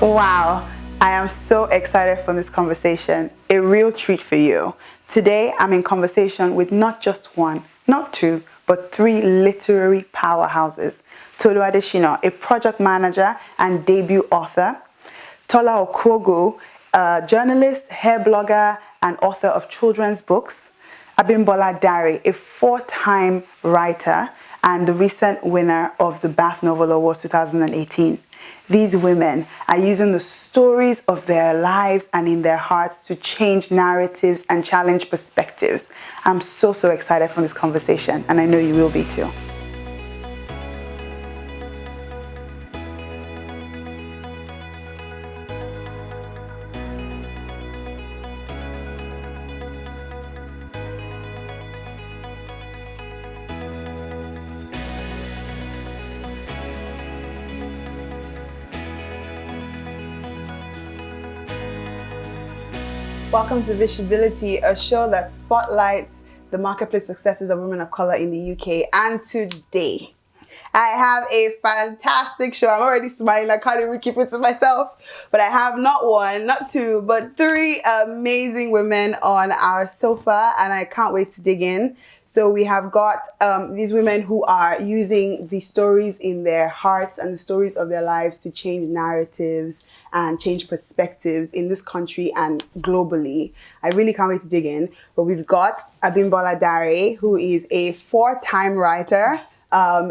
Wow, I am so excited for this conversation. A real treat for you. Today, I'm in conversation with not just one, not two, but three literary powerhouses. Tolu Adesina, a project manager and debut author. Tola Okogwu, a journalist, hair blogger, and author of children's books. Abimbola Daré, a four-time writer and the recent winner of the BAF Novel Awards 2018. These women are using the stories of their lives and in their hearts to change narratives and challenge perspectives. I'm so excited for this conversation, and I know you will be too. Welcome to viSHEbility, a show that spotlights the marketplace successes of women of color in the UK. And today, I have a fantastic show. I'm already smiling. I can't even keep it to myself. But I have not one, not two, but three amazing women on our sofa, and I can't wait to dig in. So we have got these women who are using the stories in their hearts and the stories of their lives to change narratives and change perspectives in this country and globally. I really can't wait to dig in. But we've got Abimbola Daré, who is a four-time writer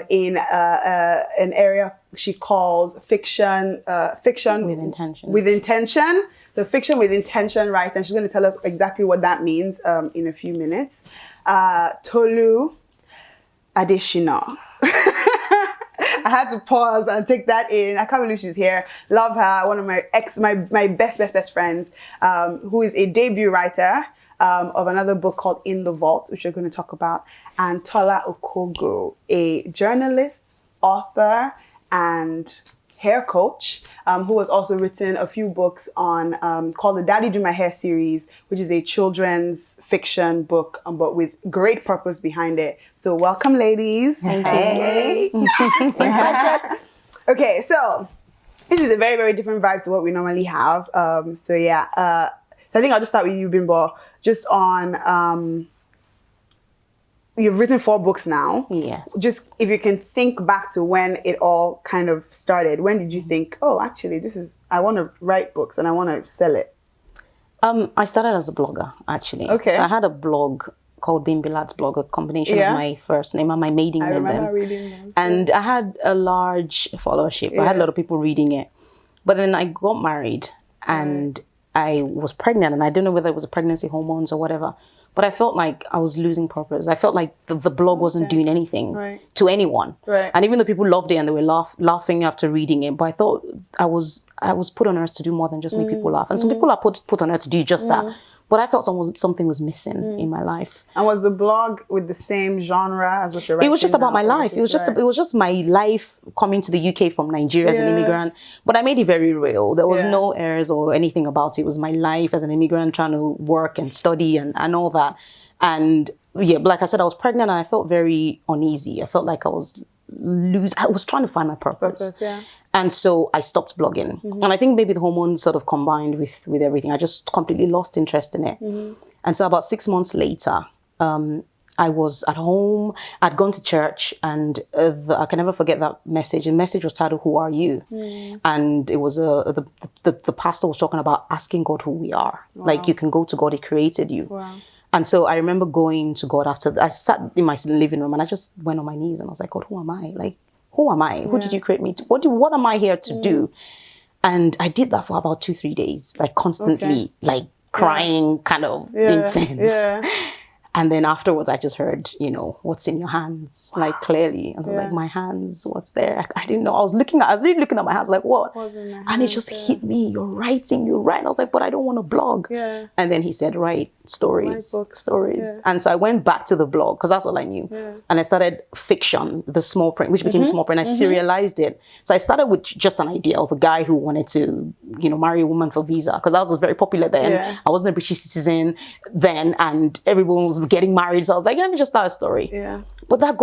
in an area she calls fiction with intention. The fiction with intention, right? And she's going to tell us exactly what that means in a few minutes. Tolu Adesina. I had to pause and take that in. I can't believe she's here. Love her. One of my best friends, who is a debut writer of another book called In the Vault, which we're going to talk about. And Tola Okogwu, a journalist, author, and hair coach, who has also written a few books on called the Daddy Do My Hair series, which is a children's fiction book, but with great purpose behind it. So welcome, ladies. Thank you. Okay, so this is a very different vibe to what we normally have. So I think I'll just start with you, Bimbo, just on you've written 4 books now. Yes. Just if you can think back to when it all kind of started, when did you think, oh, actually, I want to write books and I want to sell it? I started as a blogger, actually. Okay. So I had a blog called Bimbilat's blog, a combination of my first name and my maiden name. I remember reading those. And I had a large followership. I had a lot of people reading it. But then I got married and I was pregnant, and I don't know whether it was a pregnancy hormones or whatever. But I felt like I was losing purpose. I felt like the blog wasn't doing anything to anyone. Right. And even though people loved it and they were laughing after reading it, but I thought I was put on earth to do more than just make people laugh. And some people are put on earth to do just that. But I felt something was missing in my life. And was the blog with the same genre as what you're writing? It was just about my life. It was just my life coming to the UK from Nigeria as an immigrant. But I made it very real. There was no airs or anything about it. It was my life as an immigrant trying to work and study and all that. And like I said, I was pregnant and I felt very uneasy. I felt like I was trying to find my purpose. And so I stopped blogging. And I think maybe the hormones sort of combined with everything. I just completely lost interest in it. And so about 6 months later, I was at home. I'd gone to church, and I can never forget that message. The message was titled, "Who Are You?" And it was the pastor was talking about asking God who we are. Wow. Like, you can go to God, He created you. Wow. And so I remember going to God after I sat in my living room and I just went on my knees and I was like, God, who am I? Like, who am I? Who did you create me to? What am I here to do? And I did that for about 2-3 days, like constantly, like crying, kind of intense. And then afterwards, I just heard, what's in your hands, like clearly. And I was like, my hands, what's there? I didn't know. I was really looking at my hands, like, what? And it just hit me. You're writing, you write. And I was like, but I don't want to blog. And then he said, write stories. And so I went back to the blog because that's all I knew. And I started fiction, the small print, which became small print. I serialized it. So I started with just an idea of a guy who wanted to, marry a woman for visa, because that was very popular then. I wasn't a British citizen then, and everyone was getting married. So I was like, let me just start a story. But that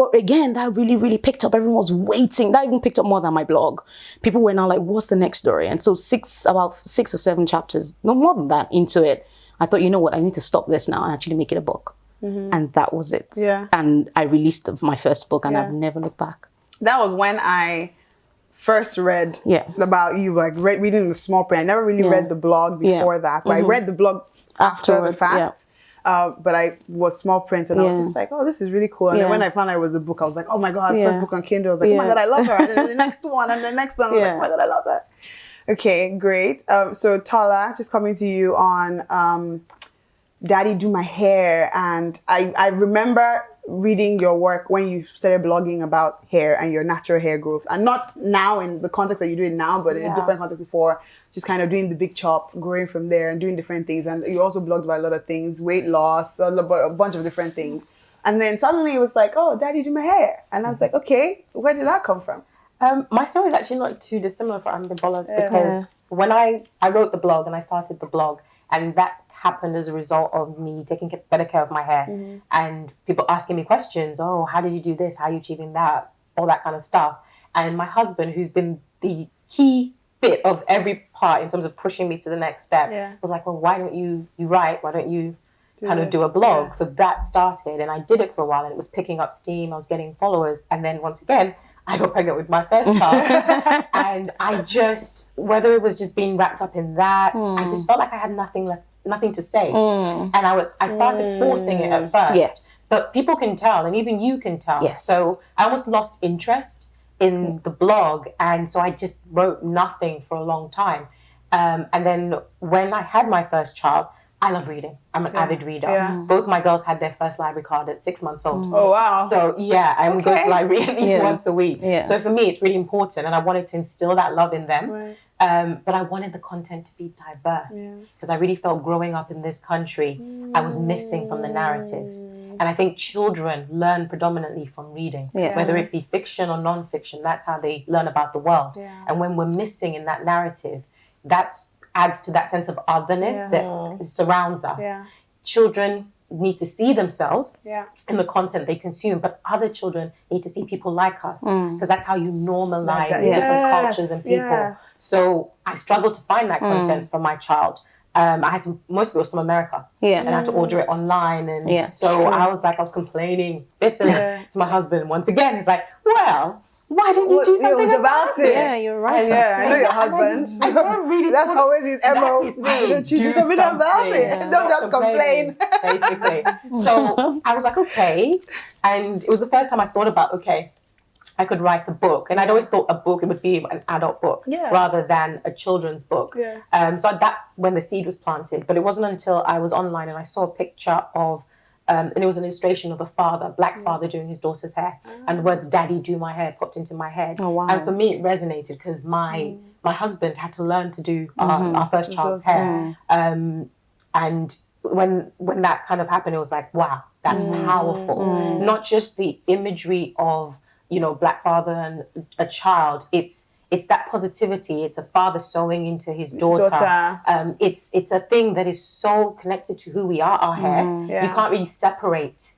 really, really picked up. Everyone was waiting. That even picked up more than my blog. People were now like, what's the next story? And so about 6 or 7 chapters, no more than that, into it, I thought, you know what, I need to stop this now and actually make it a book. And that was it. Yeah. And I released my first book, and I've never looked back. That was when I first read about you, like reading the small print. I never really read the blog before that, but I read the blog after the fact. But I was small print, and I was just like, oh, this is really cool. And then when I found out it was a book, I was like, oh my God, first book on Kindle. I was like, oh my God, I love her. And then the next one, and the next one, I was like, oh my God, I love her. Okay, great. So Tola, just coming to you on Daddy Do My Hair. And I remember reading your work when you started blogging about hair and your natural hair growth. And not now in the context that you do it now, but in a different context before. Just kind of doing the big chop, growing from there and doing different things. And you also blogged about a lot of things, weight loss, a bunch of different things. And then suddenly it was like, oh, Daddy Do My Hair. And I was like, okay, where did that come from? My story is actually not too dissimilar for Abimbola's because when I wrote the blog and I started the blog, and that happened as a result of me taking better care of my hair and people asking me questions. Oh, how did you do this? How are you achieving that? All that kind of stuff. And my husband, who's been the key bit of every part in terms of pushing me to the next step, was like, well, why don't you write? Why don't you do a blog? So that started, and I did it for a while, and it was picking up steam. I was getting followers. And then once again, I got pregnant with my first child. And I just, whether it was just being wrapped up in that, I just felt like I had nothing to say. And I started forcing it at first. But people can tell, and even you can tell. So I almost lost interest in the blog, and so I just wrote nothing for a long time. And then when I had my first child, I love reading. I'm an avid reader. Both my girls had their first library card at 6 months old. Oh, wow. So I would go to library at least once a week. So for me, it's really important, and I wanted to instill that love in them. But I wanted the content to be diverse because I really felt growing up in this country, I was missing from the narrative. And I think children learn predominantly from reading, whether it be fiction or non-fiction. That's how they learn about the world. And when we're missing in that narrative, that adds to that sense of otherness that surrounds us. Children need to see themselves in the content they consume, but other children need to see people like us because that's how you normalize different cultures and people. So I struggled to find that content for my child. Most of it was from America, and I had to order it online. And so I was complaining bitterly to my husband. Once again, he's like, well, why didn't you do something about it? Yeah, you're right. I know your husband. I don't really that's always his MO. Why don't you do something about it? Don't just complain. Basically. So I was like, okay. And it was the first time I thought about, okay, I could write a book. And I'd always thought a book, it would be an adult book rather than a children's book. So that's when the seed was planted. But it wasn't until I was online and I saw a picture of, and it was an illustration of a father, black father doing his daughter's hair. And the words, Daddy Do My Hair, popped into my head. Oh, wow. And for me, it resonated because my husband had to learn to do our first child's hair. And when that kind of happened, it was like, wow, that's powerful. Not just the imagery of, black father and a child. It's that positivity. It's a father sewing into his daughter. It's a thing that is so connected to who we are, our hair. You can't really separate.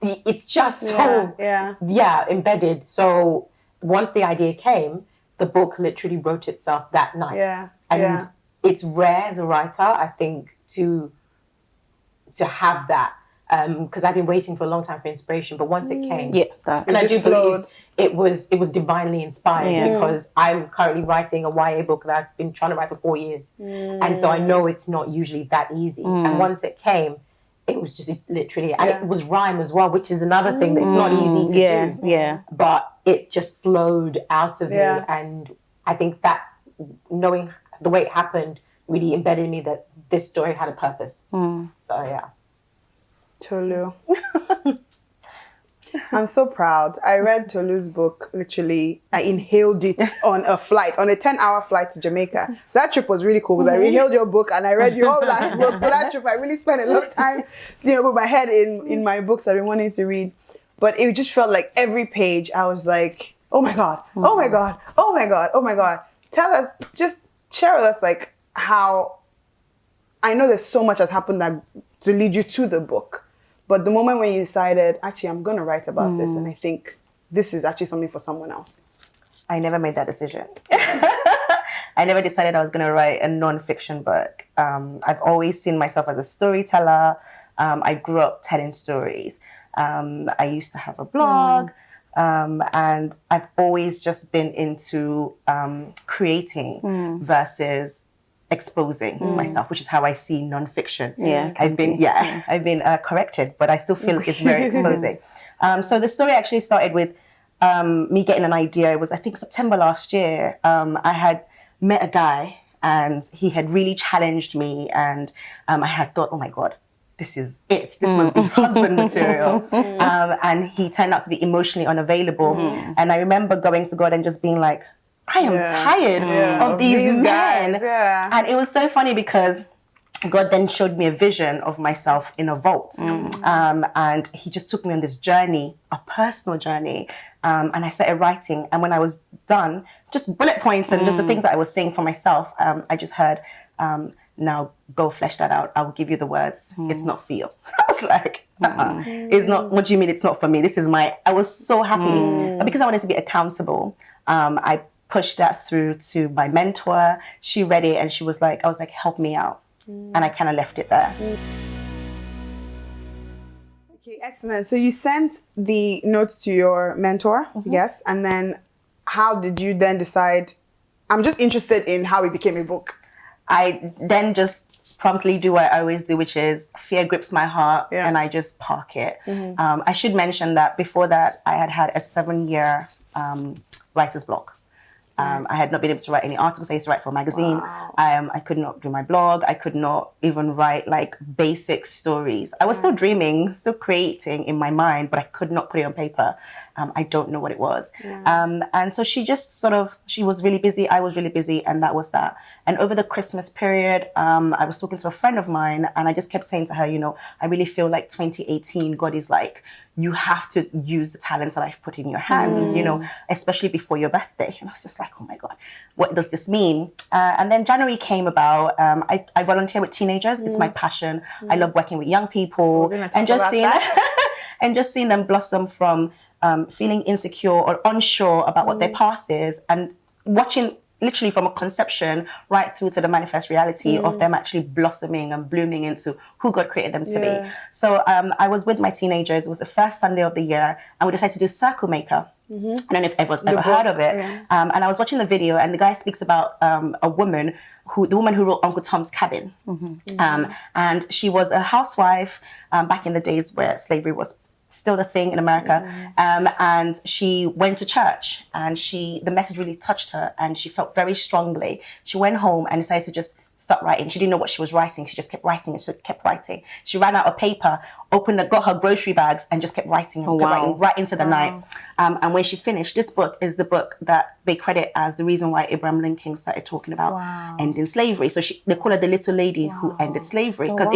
It's just so embedded. So once the idea came, the book literally wrote itself that night. And it's rare as a writer, I think, to have that. Because I've been waiting for a long time for inspiration, but once it came, and I do believe it was divinely inspired because I'm currently writing a YA book that I've been trying to write for 4 years, and so I know it's not usually that easy. And once it came, it was just literally, and it was rhyme as well, which is another thing that's not easy to do. But it just flowed out of me, and I think that knowing the way it happened really embedded in me that this story had a purpose. So Tolu. I'm so proud. I read Tolu's book, literally. I inhaled it on a 10-hour flight to Jamaica. So that trip was really cool because I inhaled your book and I read your last book. So that trip, I really spent a lot of time, with my head in my books I've been wanting to read. But it just felt like every page, I was like, oh my God, oh my God, oh my God, oh my God. Tell us, just share with us how, I know there's so much has happened to lead you to the book. But the moment when you decided, actually, I'm going to write about this, and I think this is actually something for someone else. I never made that decision. I never decided I was going to write a non-fiction book. I've always seen myself as a storyteller. I grew up telling stories. I used to have a blog, and I've always just been into creating versus exposing myself, which is how I see non-fiction. I've been corrected, but I still feel it's very exposing. So the story actually started with me getting an idea. It was, I think, September last year. I had met a guy and he had really challenged me, and I had thought, oh my God, this is it. This must be husband material. And he turned out to be emotionally unavailable. And I remember going to God and just being like, I am tired of these men. And it was so funny because God then showed me a vision of myself in a vault. And he just took me on this journey, a personal journey. And I started writing. And when I was done, just bullet points and just the things that I was saying for myself, I just heard, now go flesh that out. I'll give you the words. It's not for you. I was like, it's not, what do you mean it's not for me? This is I was so happy. But because I wanted to be accountable, I pushed that through to my mentor. She read it and she was like, I was like, help me out. And I kind of left it there. Okay, excellent. So you sent the notes to your mentor, yes, and then how did you then decide? I'm just interested in how it became a book. I then just promptly do what I always do, which is fear grips my heart and I just park it. I should mention that before that, I had a 7-year writer's block. I had not been able to write any articles. I used to write for a magazine. I could not do my blog. I could not even write like basic stories. I was still dreaming, still creating in my mind, but I could not put it on paper. I don't know what it was. And so she just she was really busy. I was really busy. And that was that. And over the Christmas period, I was talking to a friend of mine and I just kept saying to her, you know, I really feel like 2018, God is like, you have to use the talents that I've put in your hands, you know, especially before your birthday. And I was just like, oh my God, what does this mean? And then January came about. I volunteer with teenagers. It's my passion. I love working with young people and just seeing them blossom from feeling insecure or unsure about what their path is, and watching literally from a conception right through to the manifest reality of them actually blossoming and blooming into who God created them to be. So I was with my teenagers. It was the first Sunday of the year, and we decided to do Circle Maker. I don't know if everyone's ever heard of it. And I was watching the video, and the guy speaks about the woman who wrote Uncle Tom's Cabin. And she was a housewife back in the days where slavery was still the thing in America. And she went to church, and the message really touched her, and she felt very strongly. She went home and decided to just start writing. She didn't know what she was writing. She just kept writing and she kept writing. She ran out of paper, got her grocery bags and just kept writing and writing right into the night. And when she finished, this book is the book that they credit as the reason why Abraham Lincoln started talking about ending slavery. So they call her the little lady who ended slavery, because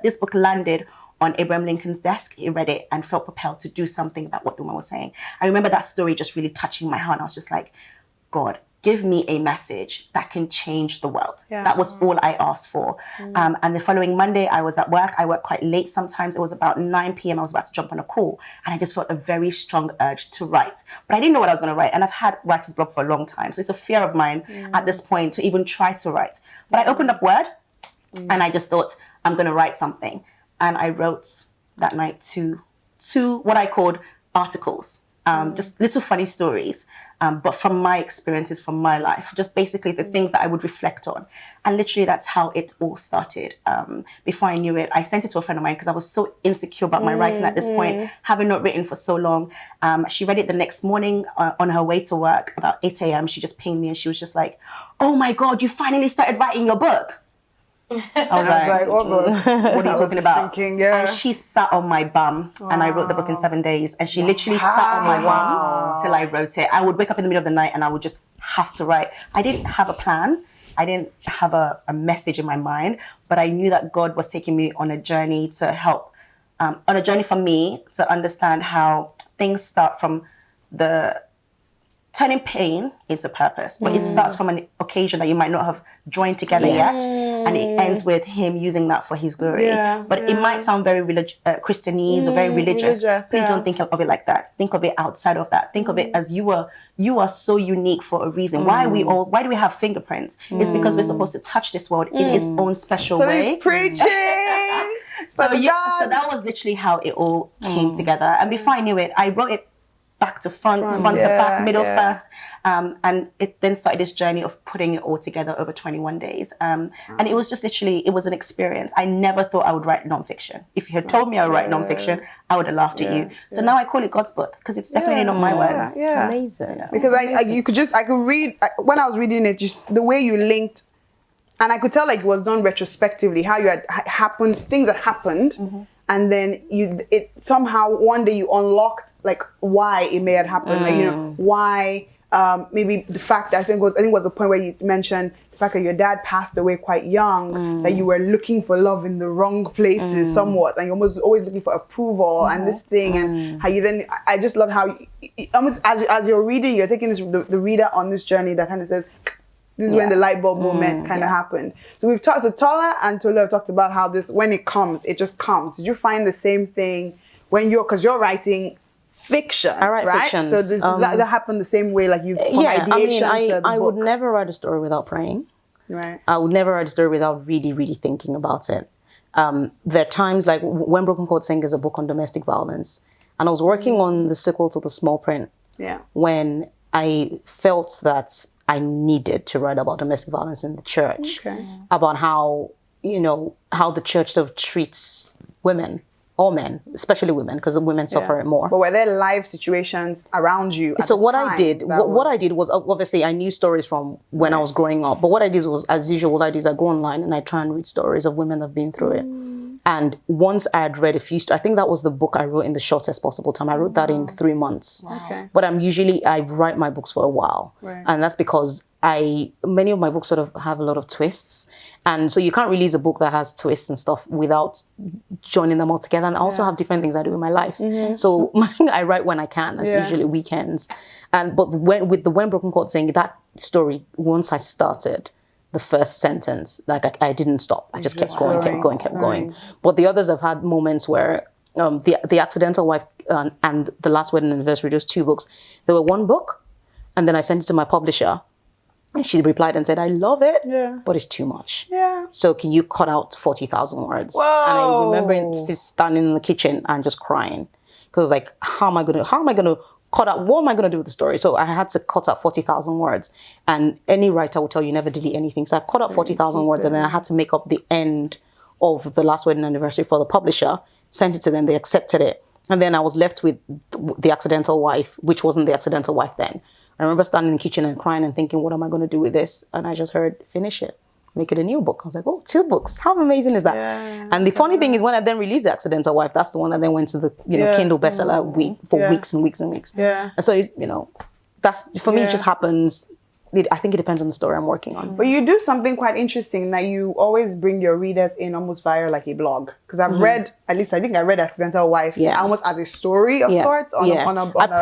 this book landed on Abraham Lincoln's desk. He read it and felt propelled to do something about what the woman was saying. I remember that story just really touching my heart. I was just like, God, give me a message that can change the world. That was all I asked for. And the following Monday, I was at work. I work quite late sometimes. It was about 9 p.m. I was about to jump on a call. And I just felt a very strong urge to write. But I didn't know what I was going to write. And I've had writer's block for a long time. So it's a fear of mine at this point to even try to write. But I opened up Word and I just thought, I'm going to write something. And I wrote that night two what I called articles, just little funny stories, but from my experiences, from my life, just basically the things that I would reflect on. And literally that's how it all started. Before I knew it, I sent it to a friend of mine because I was so insecure about my writing at this point, having not written for so long. She read it the next morning on her way to work, about 8 a.m. She just pinged me and she was just like, oh my God, you finally started writing your book. I was like, what are you talking about? Thinking, and she sat on my bum and I wrote the book in 7 days, and she literally sat on my bum till I wrote it. I would wake up in the middle of the night and I would just have to write. I didn't have a plan. I didn't have a message in my mind, but I knew that God was taking me on a journey to help, on a journey for me to understand how things start from the turning pain into purpose. But it starts from an occasion that you might not have joined together yet, and it ends with him using that for his glory. But it might sound very Christianese or very religious. Please don't think of it like that. Think of it outside of that. Think of it as you are so unique for a reason. Why do we have fingerprints? It's because we're supposed to touch this world in its own special way. He's preaching. So that was literally how it all came together. And before I knew it, I wrote it back to front to back, middle first. And it then started this journey of putting it all together over 21 days. And it was just literally, it was an experience. I never thought I would write nonfiction. If you had told me I would write nonfiction, I would have laughed at you. So now I call it God's book because it's definitely not my words. Amazing. Because I could read, when I was reading it, just the way you linked, and I could tell like it was done retrospectively, how you had things that happened. And then it somehow one day you unlocked like why it may have happened, like why maybe the fact that I think it was a point where you mentioned the fact that your dad passed away quite young, that you were looking for love in the wrong places somewhat, and you're almost always looking for approval and this thing, and how you then I just love how almost as you're reading, you're taking the reader on this journey that kind of says, this is when the light bulb moment kind of happened. So we've talked to Tola and Tolu have talked about how this, when it comes, it just comes. Did you find the same thing when because you're writing fiction, I write right? fiction. So does that happen the same way, like you from ideation to the I book? would never write a story without praying. Right. I would never write a story without really, really thinking about it. There are times like When Broken Chords Sing is a book on domestic violence. And I was working on the sequel to The Small Print when I felt that I needed to write about domestic violence in the church, about how the church sort of treats women or men, especially women, because the women suffer it more. But were there live situations around you? So what I did was obviously I knew stories from when I was growing up, but what I did was, as usual, what I do is I go online and I try and read stories of women that have been through it. And once I had read a few, I think that was the book I wrote in the shortest possible time. I wrote that in 3 months. But I write my books for a while. And that's because many of my books sort of have a lot of twists. And so you can't release a book that has twists and stuff without joining them all together. And I also have different things I do in my life. So I write when I can. It's usually weekends. But with the When Broken Chords Sing, that story, once I started, the first sentence, like I didn't stop. I just kept going. But the others have had moments where the Accidental Wife and The Last Wedding Anniversary, those 2 books, they were one book, and then I sent it to my publisher, and she replied and said, I love it, but it's too much. So can you cut out 40,000 words? Whoa. And I remember standing in the kitchen and just crying, because like, how am I gonna cut out, what am I going to do with the story? So I had to cut out 40,000 words. And any writer will tell you never delete anything. So I cut out 40,000 words, and then I had to make up the end of The Last Wedding Anniversary for the publisher, sent it to them, they accepted it. And then I was left with The Accidental Wife, which wasn't The Accidental Wife then. I remember standing in the kitchen and crying and thinking, what am I going to do with this? And I just heard, finish it. Make it a new book. I was like, 2 books. How amazing is that? And the funny thing is, when I then released The Accidental Wife, that's the one that then went to the Kindle bestseller for weeks and weeks and weeks. And so it's, that's for me. It just happens. I think it depends on the story I'm working on. But you do something quite interesting, that you always bring your readers in almost via like a blog. Because I've read, at least I think I read Accidental Wife almost as a story of sorts. I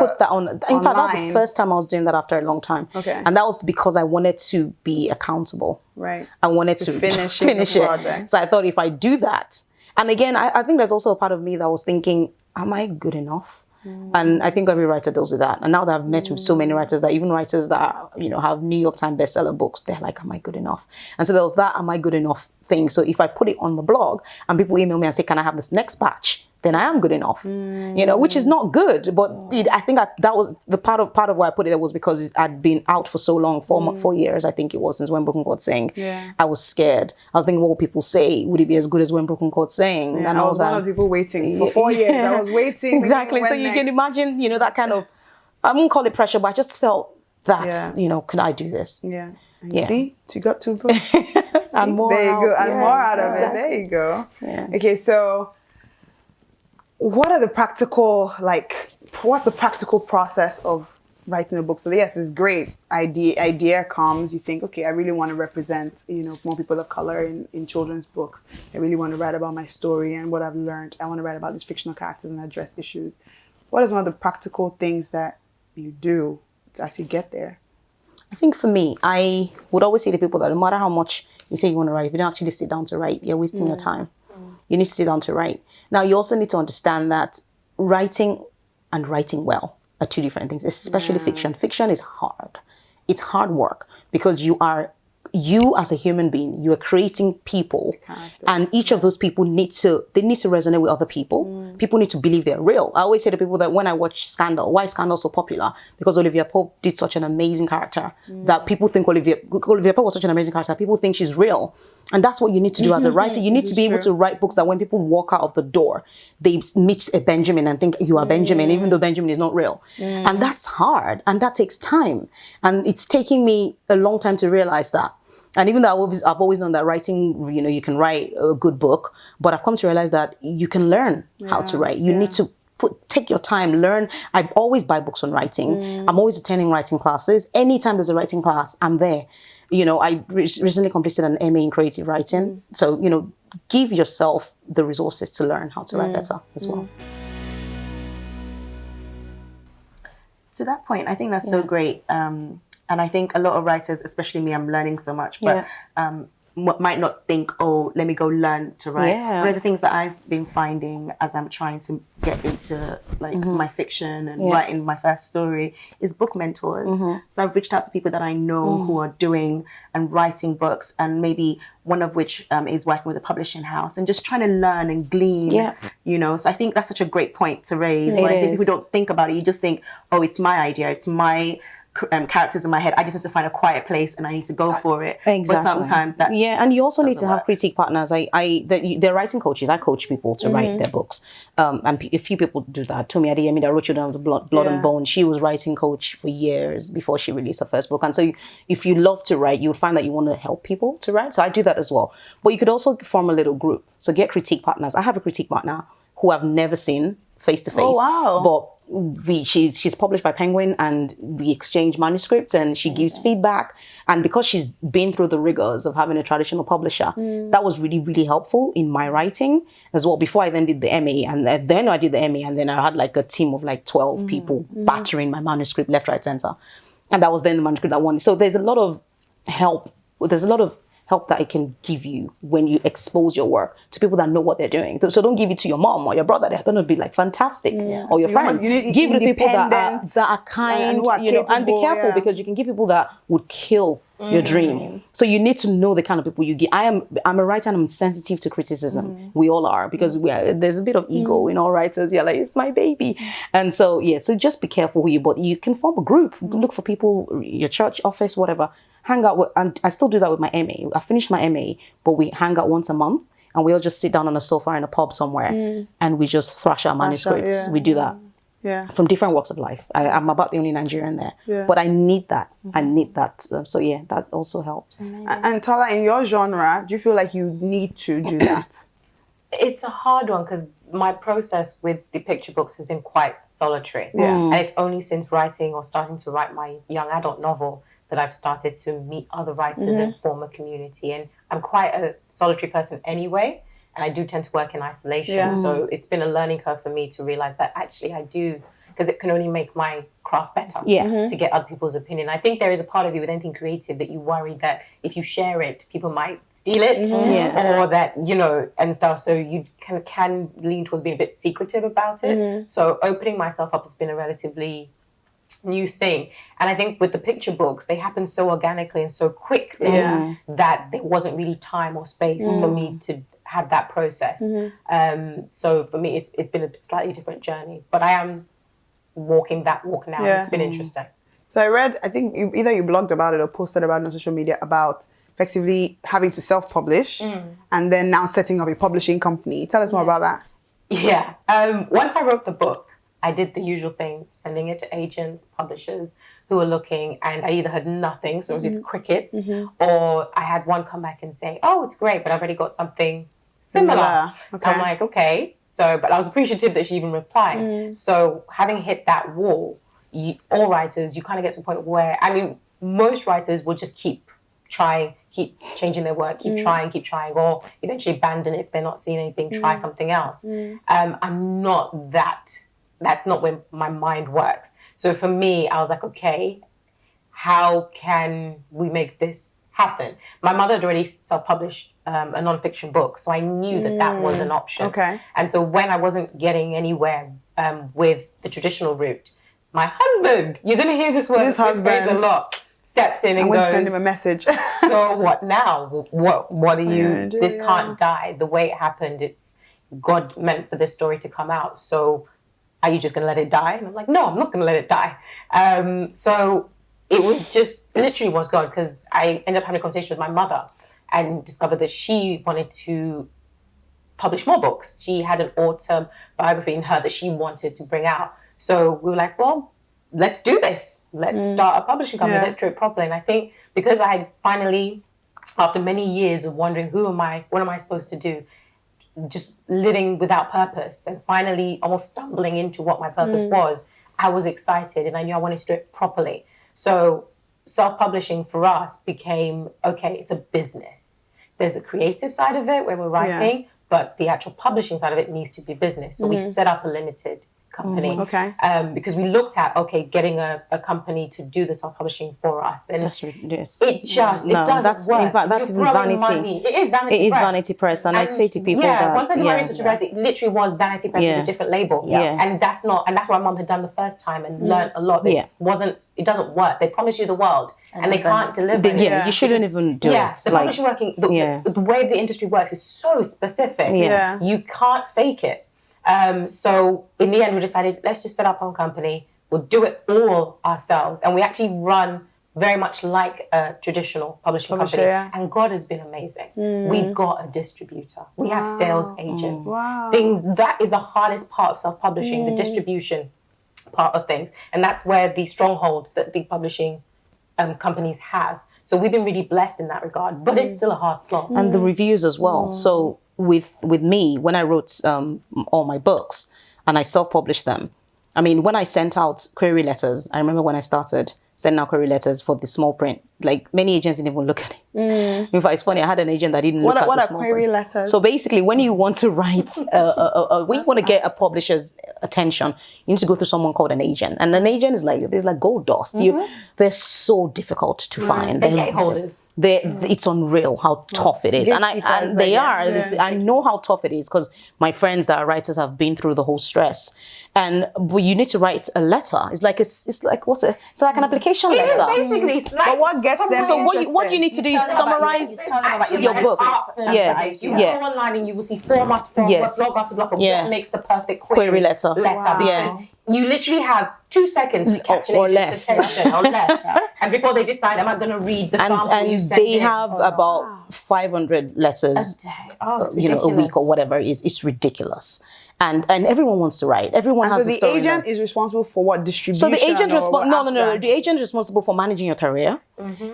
put that on. In fact, that was the first time I was doing that after a long time. And that was because I wanted to be accountable. I wanted to finish it. So I thought, if I do that, and again, I think there's also a part of me that was thinking, am I good enough? And I think every writer deals with that. And now that I've met with so many writers, that even writers that have New York Times bestseller books, they're like, am I good enough? And so there was that am I good enough thing. So if I put it on the blog and people email me and say, can I have this next batch? Then I am good enough, which is not good. But I think that was the part of why I put it there, was because I'd been out for so long, 4 years, I think it was, since When Broken Chords Sing. I was scared. I was thinking, what will people say? Would it be as good as When Broken Chords Sing? And I was one of the people waiting for 4 years. I was waiting. Exactly. So you can imagine, that kind of, I won't call it pressure, but I just felt that, can I do this? And you see, you got 2 books. And more. There you go. And more out of it. There you go. Okay, so what are the practical, what's the practical process of writing a book? So yes, it's great. Idea comes, you think, okay, I really want to represent, more people of color in children's books. I really want to write about my story and what I've learned. I want to write about these fictional characters and address issues. What are some of the practical things that you do to actually get there? I think for me, I would always say to people that no matter how much you say you want to write, if you don't actually sit down to write, you're wasting your time. You need to sit down to write. Now, you also need to understand that writing and writing well are two different things, especially fiction. Fiction is hard. It's hard work because you as a human being, you are creating people, and each of those people need to resonate with other people. People need to believe they're real. I always say to people that when I watch Scandal, why is Scandal so popular? Because Olivia Pope did such an amazing character that people think Olivia Pope was such an amazing character. People think she's real. And that's what you need to do as a writer. You need to be able to write books that when people walk out of the door, they meet a Benjamin and think you are Benjamin, even though Benjamin is not real. And that's hard and that takes time. And it's taking me a long time to realize that. And even though I've always known that writing, you can write a good book, but I've come to realize that you can learn how to write. You need to take your time, learn. I always buy books on writing. I'm always attending writing classes. Anytime there's a writing class, I'm there. I recently completed an MA in creative writing. So, give yourself the resources to learn how to write better as well. To that point, I think that's so great. And I think a lot of writers, especially me, I'm learning so much, but might not think, oh, let me go learn to write. One of the things that I've been finding as I'm trying to get into my fiction and writing my first story is book mentors. So I've reached out to people that I know who are doing and writing books, and maybe one of which is working with a publishing house, and just trying to learn and glean, So I think that's such a great point to raise. But I think people don't think about it. You just think, oh, it's my idea. It's my characters in my head. I just need to find a quiet place and I need to go for it. Exactly. But sometimes that and you also need to have critique partners. They're writing coaches. I coach people to write their books. And a few people do that. Tomi Adeyemi that wrote you down the blood and bone. She was writing coach for years before she released her first book. And so if you love to write, you'll find that you want to help people to write. So I do that as well. But you could also form a little group. So get critique partners. I have a critique partner who I've never seen face to face. Oh, wow. But she's published by Penguin, and we exchange manuscripts, and she gives feedback. And because she's been through the rigors of having a traditional publisher, that was really, really helpful in my writing as well. Before I then did the MA, and then I did the MA, and then I had a team of 12 people battering my manuscript left, right, center. And that was then the manuscript I wanted. So there's a lot of help. There's a lot of help that it can give you when you expose your work to people that know what they're doing. So don't give it to your mom or your brother. They're going to be fantastic. Or your friends. You need give it to people that are kind, and be careful because you can give people that would kill your dream. So you need to know the kind of people you give. I'm a writer and I'm sensitive to criticism. We all are, because there's a bit of ego in all writers. You're like, it's my baby. And so, so just be careful who but you can form a group. Look for people, your church office, whatever. Hang out with, and I still do that with my MA. I finished my MA, but we hang out once a month and we all just sit down on a sofa in a pub somewhere and we just thrash our manuscripts. We do that. From different walks of life. I'm about the only Nigerian there. But I need that. I need that. So that also helps. And Tola, in your genre, do you feel like you need to do that? It's a hard one because my process with the picture books has been quite solitary. And it's only since writing or starting to write my young adult novel that I've started to meet other writers and form a community. And I'm quite a solitary person anyway, and I do tend to work in isolation. So it's been a learning curve for me to realize that actually I do, because it can only make my craft better to get other people's opinion. I think there is a part of you with anything creative that you worry that if you share it, people might steal it or that, and stuff. So you can lean towards being a bit secretive about it. So opening myself up has been a relatively new thing. And I think with the picture books, they happen so organically and so quickly that there wasn't really time or space for me to have that process. So for me, it's been a slightly different journey, but I am walking that walk now. It's been interesting. So I read, I think either you blogged about it or posted about it on social media about effectively having to self-publish and then now setting up a publishing company. Tell us more about that. Once I wrote the book, I did the usual thing, sending it to agents, publishers who were looking, and I either had nothing, so it was either crickets, or I had one come back and say, oh, it's great, but I've already got something similar. Okay. I'm like, okay. So, but I was appreciative that she even replied. So having hit that wall, all writers, you kind of get to a point where, most writers will just keep trying, keep changing their work, keep trying, or eventually abandon it if they're not seeing anything, try something else. I'm not that. That's not where my mind works. So for me, I was like, okay, how can we make this happen? My mother had already self-published a non-fiction book, so I knew that was an option. Okay. And so when I wasn't getting anywhere with the traditional route, my husband, you're going to hear this word, this phrase a lot, steps in and goes, send him a message. So what now? What are you, this can't die. The way it happened, it's God meant for this story to come out. So are you just going to let it die? And I'm like, no, I'm not going to let it die. So it was just, literally was God, because I ended up having a conversation with my mother and discovered that she wanted to publish more books. She had an autumn biography in her that she wanted to bring out. So we were like, well, let's do this. Let's start a publishing company. Let's do it properly. And I think because I had finally, after many years of wondering what am I supposed to do, just living without purpose and finally almost stumbling into what my purpose was, I was excited and I knew I wanted to do it properly. So self-publishing for us became, okay, it's a business. There's the creative side of it where we're writing, but the actual publishing side of it needs to be business. So we set up a limited company because we looked at, okay, getting a company to do the self-publishing for us. And it doesn't work. In fact, that's even vanity. Money. It is vanity press. It is vanity press. And I'd say to people that... once I did my research about it, it literally was vanity press with a different label. And that's what my mum had done the first time and learned a lot. It doesn't work. They promise you the world and they can't deliver. You shouldn't even do it. The publishing working, the way the industry works is so specific. You can't fake it. So in the end, we decided, let's just set up our own company. We'll do it all ourselves. And we actually run very much like a traditional publishing company. And God has been amazing. We've got a distributor. We have sales agents. That is the hardest part of self-publishing, the distribution part of things. And that's where the stronghold that the publishing companies have. So we've been really blessed in that regard, but it's still a hard slog. And the reviews as well. So with me, when I wrote all my books and I self-published them, I mean, when I sent out query letters, I remember when I started sending out query letters for the small print, like many agents didn't even look at it. In fact, it's funny, I had an agent that didn't look at the small print. What are query letters? So basically, when you want to write, when you want to get a publisher's attention, you need to go through someone called an agent. And an agent is like, there's like gold dust. They're so difficult to find. They're gateholders. It's unreal how tough it is. And they are. I know how tough it is because my friends that are writers have been through the whole stress. But you need to write a letter. It's like what's it? It's like an application letter. It is basically. But what gets them? So what you need to do is summarize your book. You go online and you will see form after form, blog after blog, what makes the perfect query letter. Because you literally have 2 seconds to capture an agent's attention or less. And before they decide, am I going to read the sample you sent in? They have about 500 letters a week or whatever it is. It's ridiculous. And everyone wants to write. Everyone has a story. So the agent is responsible for what distribution? So the agent no. The agent is responsible for managing your career.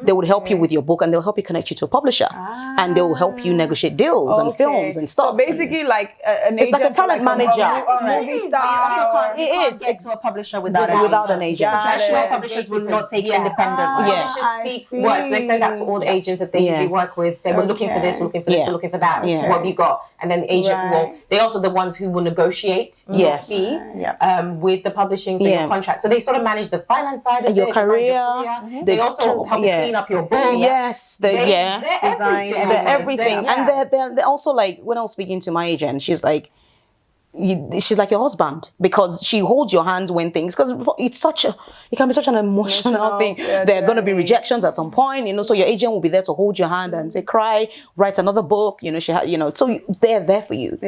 They will help you with your book, and they'll help you connect you to a publisher, and they will help you negotiate deals and films and stuff. So basically, like an it's agent, like a talent manager. Movie star. It is. Get to a publisher without an agent. Traditional publishers will not take independent. Publishers seek work. So they send out to all the agents that they usually work with. Say, we're looking for this, we're looking for this, we're looking for that. What have you got? And then the agent will. They also the ones who will negotiate your fee with the publishing your contract. So they sort of manage the finance side of your career. They also help you clean up your book. They're everything. And they're also like, when I was speaking to my agent, she's like your husband, because she holds your hands when things, because it can be such an emotional thing. There are going to be rejections at some point, so your agent will be there to hold your hand and say, cry, write another book, so they're there for you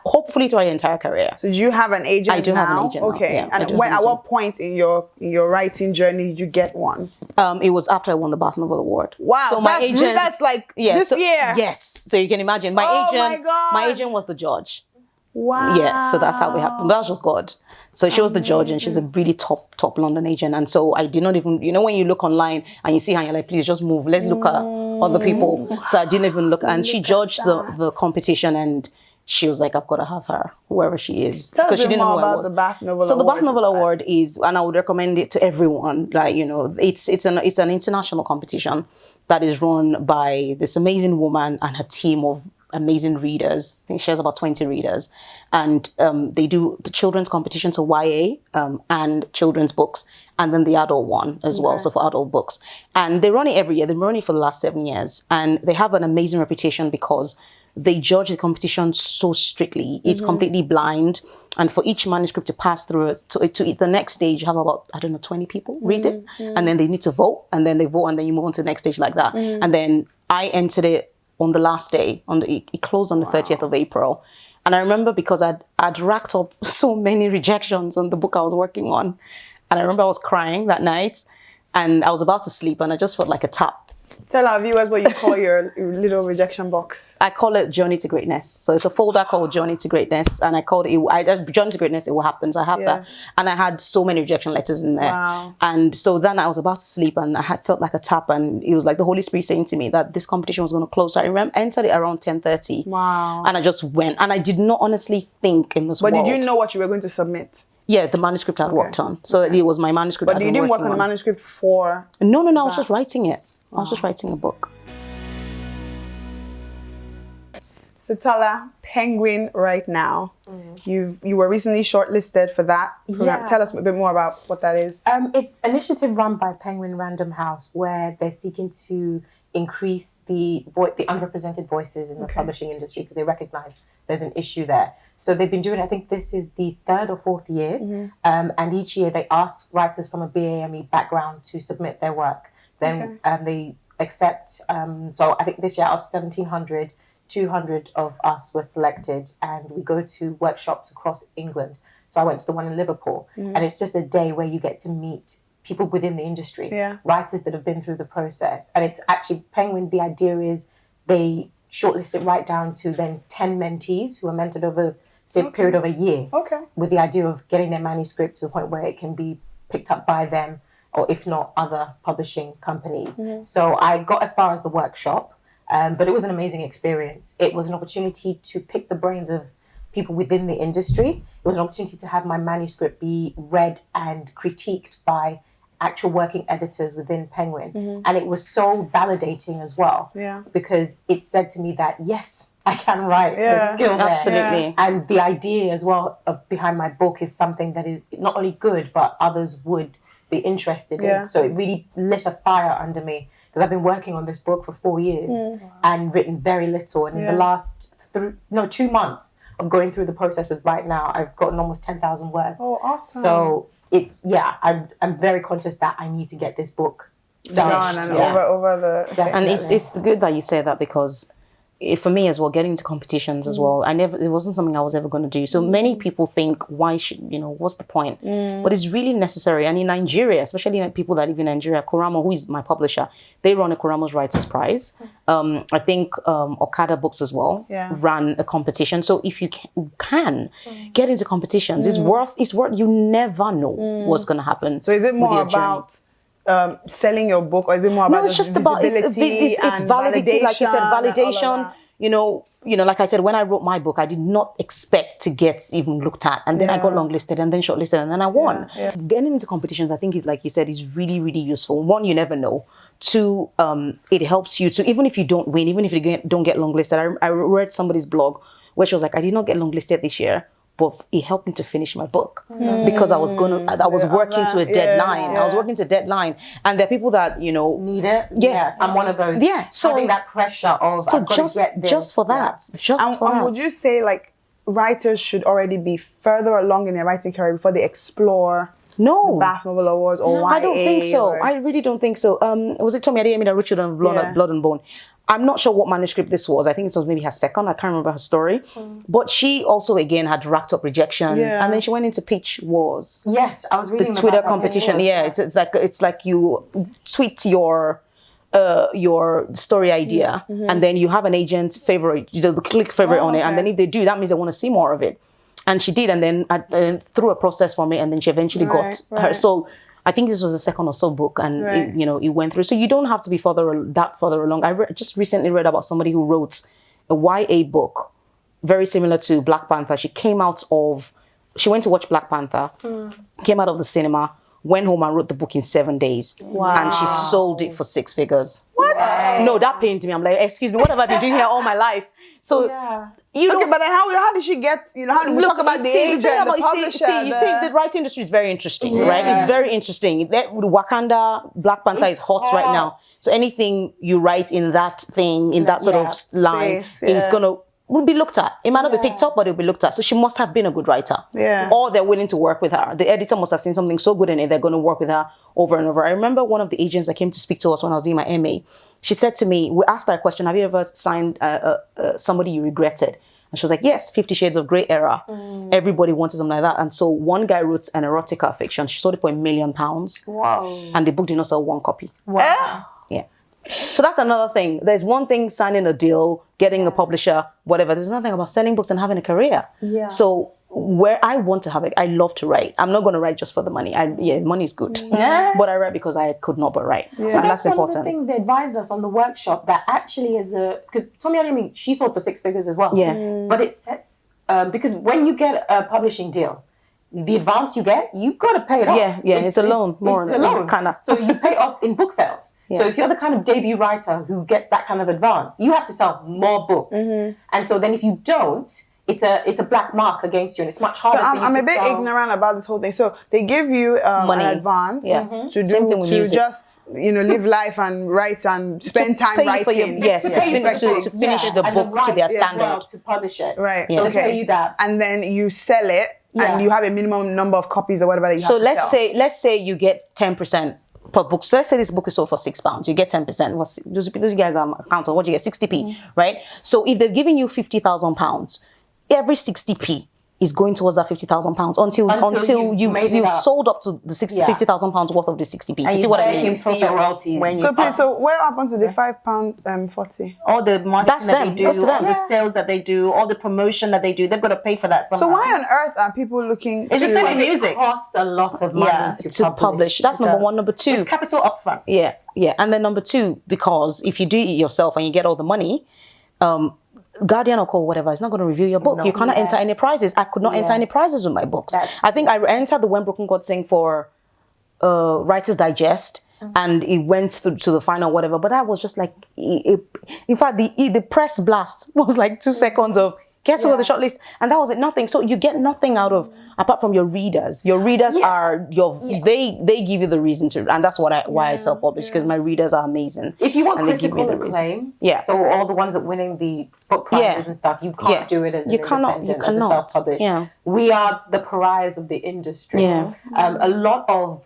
hopefully throughout your entire career. So do you have an agent? I do have an agent. Okay. Now. And at what point in your writing journey did you get one? It was after I won the Bath Novel Award. Wow. So my agent, that's like this year. Yes. So you can imagine my agent was the judge. Wow. Yeah, so that's how it happened. That was just God. So she was the judge, and she's a really top London agent. And so I did not even, when you look online and you see her and you're like, please just move. Let's look at other people. So I didn't even look. And she judged the competition, and she was like, I've got to have her, whoever she is. Because she didn't know who I was. The Bath Novel so the Bath Novel Award is, and I would recommend it to everyone. Like, it's an international competition that is run by this amazing woman and her team of amazing readers. I think she has about 20 readers. And they do the children's competition, so YA and children's books, and then the adult one as well, so for adult books. And they run it every year. They've been running it for the last 7 years. And they have an amazing reputation because they judge the competition so strictly. It's completely blind. And for each manuscript to pass through it, to the next stage, you have about, 20 people read it. And then they need to vote. And then they vote, and then you move on to the next stage like that. And then I entered it on the last day. It closed on the 30th of April. And I remember because I'd racked up so many rejections on the book I was working on. And I remember I was crying that night. And I was about to sleep, and I just felt like a tap. Tell our viewers what you call your little rejection box. I call it Journey to Greatness. So it's a folder called Journey to Greatness. And I called it, Journey to Greatness, it will happen. So I have that. And I had so many rejection letters in there. Wow. And so then I was about to sleep, and I had felt like a tap. And it was like the Holy Spirit saying to me that this competition was going to close. So I entered it around 10:30. Wow. And I just went. And I did not honestly think in this world. But did you know what you were going to submit? Yeah, the manuscript I'd worked on. So it was my manuscript. But you didn't work on the manuscript for... No, I was just writing it. I was just writing a book. So Tola, Penguin right now. You were recently shortlisted for that program. Yeah. Tell us a bit more about what that is. It's an initiative run by Penguin Random House where they're seeking to increase the underrepresented voices in the publishing industry because they recognize there's an issue there. So they've been doing, I think this is the 3rd or 4th year. And each year they ask writers from a BAME background to submit their work. Then they accept, so I think this year out of 1,700, 200 of us were selected, and we go to workshops across England. So I went to the one in Liverpool, and it's just a day where you get to meet people within the industry, writers that have been through the process. And it's actually Penguin, the idea is they shortlist it right down to then 10 mentees who are mentored over, say, a period of a year, with the idea of getting their manuscript to the point where it can be picked up by them, or if not, other publishing companies. So I got as far as the workshop. But it was an amazing experience. It was an opportunity to pick the brains of people within the industry. It was an opportunity to have my manuscript be read and critiqued by actual working editors within Penguin. And it was so validating as well, because it said to me that, yes, I can write. There's skill there. Absolutely. And the idea as well behind my book is something that is not only good, but others would be interested in. So it really lit a fire under me. Because I've been working on this book for 4 years and written very little. And in the last 2 months of going through the process with right now, I've gotten almost 10,000 words. Oh, awesome. So it's, I'm very conscious that I need to get this book done. And over the... And it's good that you say that, because for me as well, getting into competitions as well, it wasn't something I was ever going to do. So many people think, why should, what's the point? But it's really necessary. And in Nigeria, especially people that live in Nigeria, Koramo, who is my publisher, they run a Koramo's Writers Prize. I think Okada Books as well ran a competition. So if you can get into competitions, it's worth, you never know what's going to happen. So is it more about selling your book, or is it more about it's just about it's validity, like you said, validation. Like I said, when I wrote my book, I did not expect to get even looked at, and then I got longlisted, and then shortlisted, and then I won. Getting into competitions, I think, like you said, is really, really useful. One, you never know. Two, it helps you to, even if you don't win, even if you don't get longlisted. I read somebody's blog where she was like, I did not get longlisted this year, but it helped me to finish my book because I was working to a deadline. I was working to a deadline, and there are people that need it. I'm one of those. So having that pressure of I've got to get this. Just for that. And would you say like writers should already be further along in their writing career before they explore the BAFTA Novel Awards or YA? I don't think so. I really don't think so. Was it Tommy Adeyemi that wrote you on Blood and Bone? I'm not sure what manuscript this was. I think it was maybe her second. I can't remember her story. But she also, again, had racked up rejections. And then she went into Pitch Wars. Yes, I was reading the Twitter about competition. It's like you tweet your story idea, and then you have an agent favorite. You just click favorite on it, and then if they do, that means they want to see more of it. And she did, and then through a process for me, and then she eventually got her. So I think this was the second or so book, and it went through. So you don't have to be further along. I just recently read about somebody who wrote a YA book, very similar to Black Panther. She went to watch Black Panther, came out of the cinema, went home and wrote the book in 7 days. Wow. And she sold it for 6 figures. What? No, that pained me. I'm like, excuse me, what have I been doing here all my life? So, you know, okay, but then how did she get, how do we talk about the agent, the publisher? You think the writing industry is very interesting, right? It's very interesting. Wakanda, Black Panther is hot right now. So anything you write in that thing, in that sort of line, it's will be looked at. It might not be picked up, but it'll be looked at. So she must have been a good writer. Yeah. Or they're willing to work with her. The editor must have seen something so good in it, they're going to work with her over and over. I remember one of the agents that came to speak to us when I was doing my MA. She said to me, we asked her a question, have you ever signed somebody you regretted? And she was like, yes, 50 Shades of Grey era. Everybody wanted something like that. And so one guy wrote an erotica fiction. She sold it for £1 million. Wow. And the book did not sell one copy. Wow. Yeah. So that's another thing. There's one thing signing a deal, getting a publisher, whatever. There's nothing about selling books and having a career. Yeah. So where I want to have it, I love to write. I'm not going to write just for the money. Money is good. Yeah. But I write because I could not but write. Yeah. So that's important. One of the things they advised us on the workshop that actually is because Tommy Adeyemi, she sold for 6 figures as well. Yeah. But it sets, because when you get a publishing deal, the advance you get, you've got to pay it off. Yeah, it's a loan. It's a loan. Kind of. So you pay off in book sales. Yeah. So if you're the kind of debut writer who gets that kind of advance, you have to sell more books. And so then if you don't, it's a black mark against you, and it's much harder for you to sell. I'm a bit ignorant about this whole thing. So they give you money, an advance to just live life and write and spend time writing. To finish the book to their standard. To publish it. Right. So they pay you that. And then you sell it. And you have a minimum number of copies or whatever that you have to sell. So let's say you get 10% per book. So let's say this book is sold for £6. You get 10%. Those guys are accounts. What you get? 60p, right? So if they're giving you £50,000, every 60p is going towards that £50,000 until you've sold up to the £50,000 worth of the 60p. You see what I mean? You see your royalties. So what happens to the £5.40? All the marketing that they do, all the sales that they do, all the promotion that they do, they've got to pay for that somehow. So why on earth are people looking? It's the same with music. It costs a lot of money to publish. That's number one. Number two, it's capital upfront. Yeah. And then number two, because if you do it yourself and you get all the money, Guardian or whatever is not going to review your book. You cannot enter any prizes. I could not enter any prizes with my books. I think I entered the When Broken God thing for Writer's Digest, and it went to the final whatever. But that was just like, in fact, the press blast was like 2 seconds of guess who the shortlist, and that was it. Nothing. So you get nothing out of apart from your readers. Your readers are they give you the reason to, and that's why I self-publish, because my readers are amazing. If you want critical acclaim, so all the ones that winning the book prizes and stuff, you can't do it as an independent, as a self-published. Yeah. We are the pariahs of the industry. Yeah. A lot of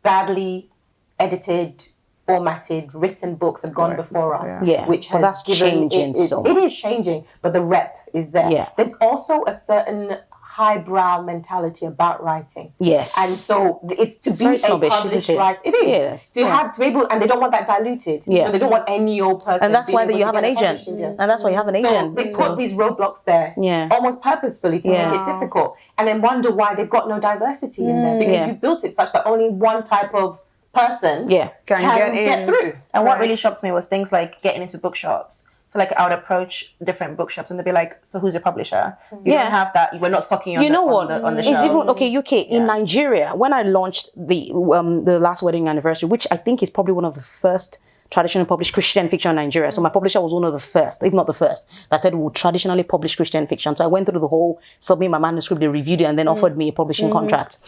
badly edited, formatted, written books have gone before us, which has given it is changing, but the rep is there. Yeah. There's also a certain highbrow mentality about writing. Yes. And so it's to be a published writer. It is. Yes. To have to be able, and they don't want that diluted. Yeah. So they don't want any old person. And that's why you have an agent. And that's why you have an agent. So they put these roadblocks there, almost purposefully to make it difficult, and then wonder why they've got no diversity in there, because you built it such that only one type of person can get through. And what really shocked me was things like getting into bookshops. So like I would approach different bookshops and they'd be like, so who's your publisher? You don't have that. We're not stocking you on the it's shelves. Even, UK, in Nigeria, when I launched the Last Wedding Anniversary, which I think is probably one of the first traditionally published Christian fiction in Nigeria. So my publisher was one of the first, if not the first, that said we'll traditionally publish Christian fiction. So I went through the whole, submit my manuscript, they reviewed it, and then offered me a publishing contract.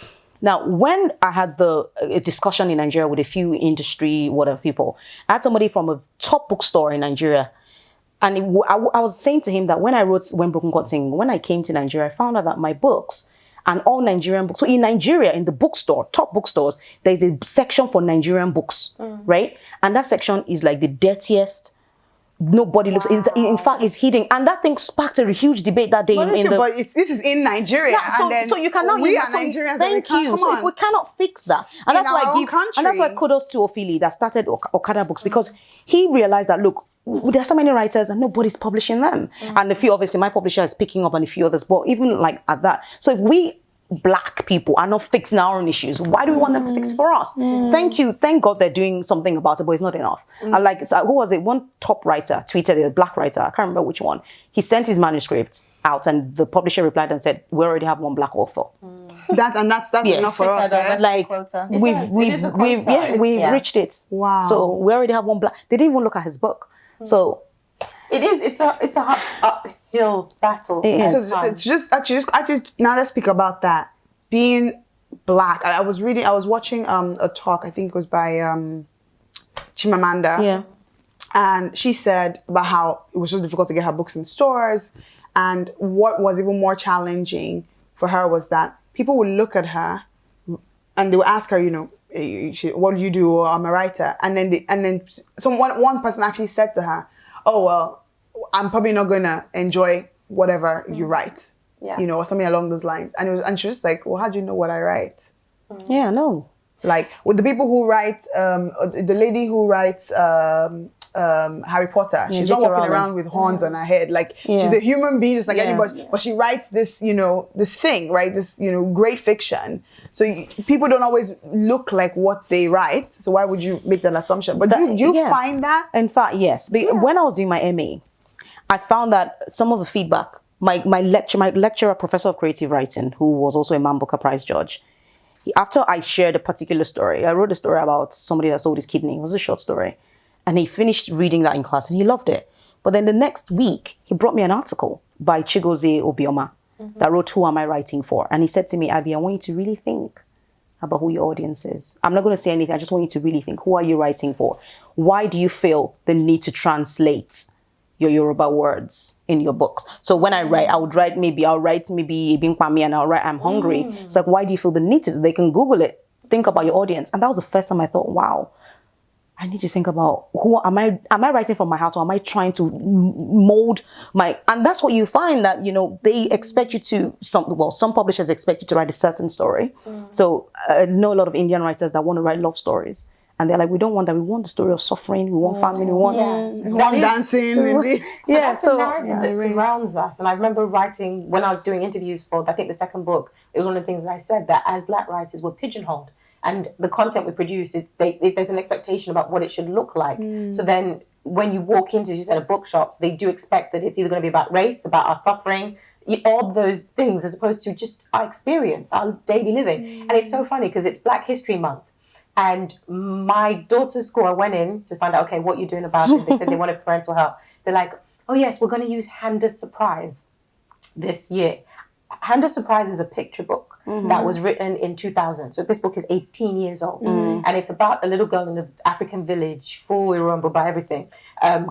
Now, when I had a discussion in Nigeria with a few industry, whatever people, I had somebody from a top bookstore in Nigeria. And I was saying to him that when I wrote When Broken God Sing, when I came to Nigeria, I found out that my books and all Nigerian books. So in Nigeria, in the bookstore, top bookstores, there's a section for Nigerian books, right? And that section is like the dirtiest. Nobody looks. In fact, it's hidden, and that thing sparked a huge debate that day. But this is in Nigeria, so you cannot. We are Nigerians. Thank you. So if we cannot fix that, and that's why kudos to Ophili that started Okada Books, because he realized that look, there are so many writers and nobody's publishing them, and a few obviously my publisher is picking up on a few others, but even like at that. So if we Black people are not fixing our own issues, why do we want them to fix for us? Thank God they're doing something about it, but it's not enough. Like, who was it? One top writer tweeted, a Black writer, I can't remember which one. He sent his manuscript out and the publisher replied and said, we already have one Black author. That's enough for us, right? Like we've reached it. Wow. So we already have one black. They didn't even look at his book. So it's a uphill battle. So it's just actually now let's speak about that. Being black. I was watching a talk, I think it was by Chimamanda. Yeah. And she said about how it was so difficult to get her books in stores. And what was even more challenging for her was that people would look at her and they would ask her, what do you do? Or I'm a writer. And then one person actually said to her, oh, well, I'm probably not going to enjoy whatever you write, or something along those lines. And she was just like, well, how do you know what I write? Yeah, no. Like with the people who write, the lady who writes Harry Potter, she's not walking around with horns on her head. Like she's a human being just like anybody, but she writes this, this thing, right? This, great fiction. So people don't always look like what they write. So why would you make that assumption? But you find that? In fact, yes. When I was doing my MA, I found that some of the feedback, my lecturer, professor of creative writing, who was also a Man Booker Prize judge, after I shared a particular story, I wrote a story about somebody that sold his kidney. It was a short story. And he finished reading that in class and he loved it. But then the next week, he brought me an article by Chigozie Obioma that wrote, Who Am I Writing For? And he said to me, Abby, I want you to really think about who your audience is. I'm not going to say anything. I just want you to really think, who are you writing for? Why do you feel the need to translate your Yoruba words in your books? So when I write, I'll write maybe Ibinkwami and I'll write I'm hungry. It's like, why do you feel the need to? They can Google it. Think about your audience. And that was the first time I thought, wow, I need to think about who am I writing from my heart, or am I trying to mold my, and that's what you find that, they expect you to, some publishers expect you to write a certain story. So I know a lot of Indian writers that want to write love stories. And they're like, we don't want that. We want the story of suffering. We want family. We want dancing. That's the narrative that surrounds us. And I remember writing, when I was doing interviews for, I think, the second book, it was one of the things that I said, that as Black writers, we're pigeonholed. And the content we produce, there's an expectation about what it should look like. So then when you walk into, as you said, a bookshop, they do expect that it's either going to be about race, about our suffering, all those things, as opposed to just our experience, our daily living. And it's so funny because it's Black History Month. And my daughter's school, I went in to find out, okay, what you're doing about it. They said they wanted parental help. They're like, oh yes, we're going to use Hand Surprise this year. Hand Surprise is a picture book that was written in 2000. So this book is 18 years old. And it's about a little girl in an African village, full Irumbo by everything,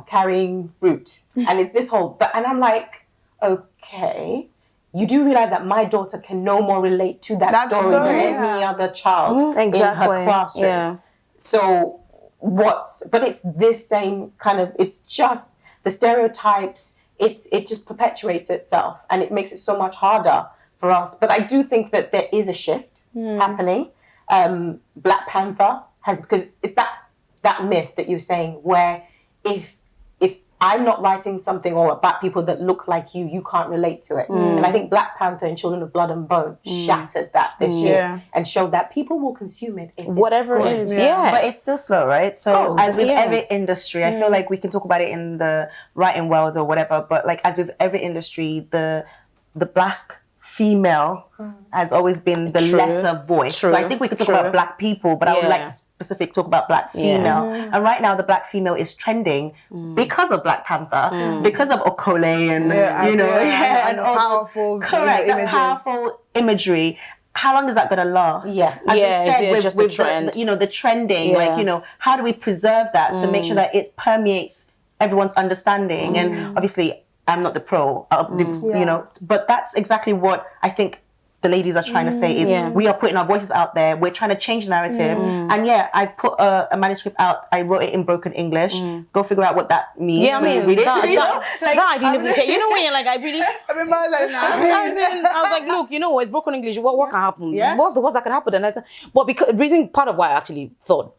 carrying fruit. And it's this whole, and I'm like, okay, you do realize that my daughter can no more relate to that story than any other child in her classroom. Yeah. So but it's this same kind of, it's just the stereotypes, it just perpetuates itself and it makes it so much harder for us. But I do think that there is a shift happening. Black Panther has, because it's that myth that you're saying where if I'm not writing something or about people that look like you can't relate to it. And I think Black Panther and Children of Blood and Bone shattered that this year and showed that people will consume it. Whatever it is. But it's still slow, right? So as with every industry, I feel like we can talk about it in the writing world or whatever, but like as with every industry, the Black female has always been the lesser voice. So I think we could talk about Black people, but I would like to talk about Black female. And right now the Black female is trending because of Black Panther, because of Okole and and powerful images. Powerful imagery. How long is that going to last? Yes. As we said, with just a trend. The trending, how do we preserve that to make sure that it permeates everyone's understanding? And obviously, I'm not the pro, but that's exactly what I think the ladies are trying to say is we are putting our voices out there. We're trying to change the narrative. And I put a manuscript out. I wrote it in broken English. Go figure out what that means. Yeah, I mean, read it. I didn't even care. You know when you're like, I really... I was like, look, it's broken English. What can happen? Yeah. What's that can happen? And but because the reason, part of why I actually thought,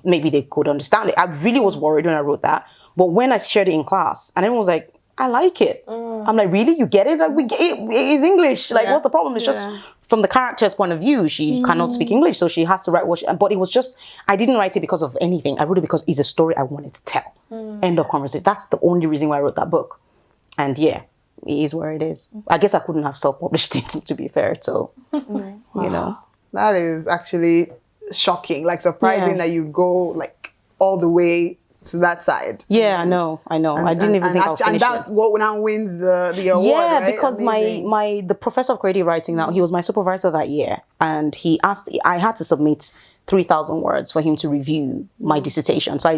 maybe they could understand it. I really was worried when I wrote that. But when I shared it in class, and everyone was like, I like it. I'm like, really? You get it? Like, we get it. It's English. Like, what's the problem? It's just from the character's point of view, she cannot speak English, so she has to write but it was just, I didn't write it because of anything. I wrote it because it's a story I wanted to tell. End of conversation. That's the only reason why I wrote that book. And it is where it is. I guess I couldn't have self-published it, to be fair. So, you know. That is actually shocking, like surprising that you go like all the way to that side. Yeah, I know. I didn't even think I was finished. And that's what now wins the award, yeah, right? because the professor of creative writing now, he was my supervisor that year, and he asked, I had to submit 3,000 words for him to review my dissertation. So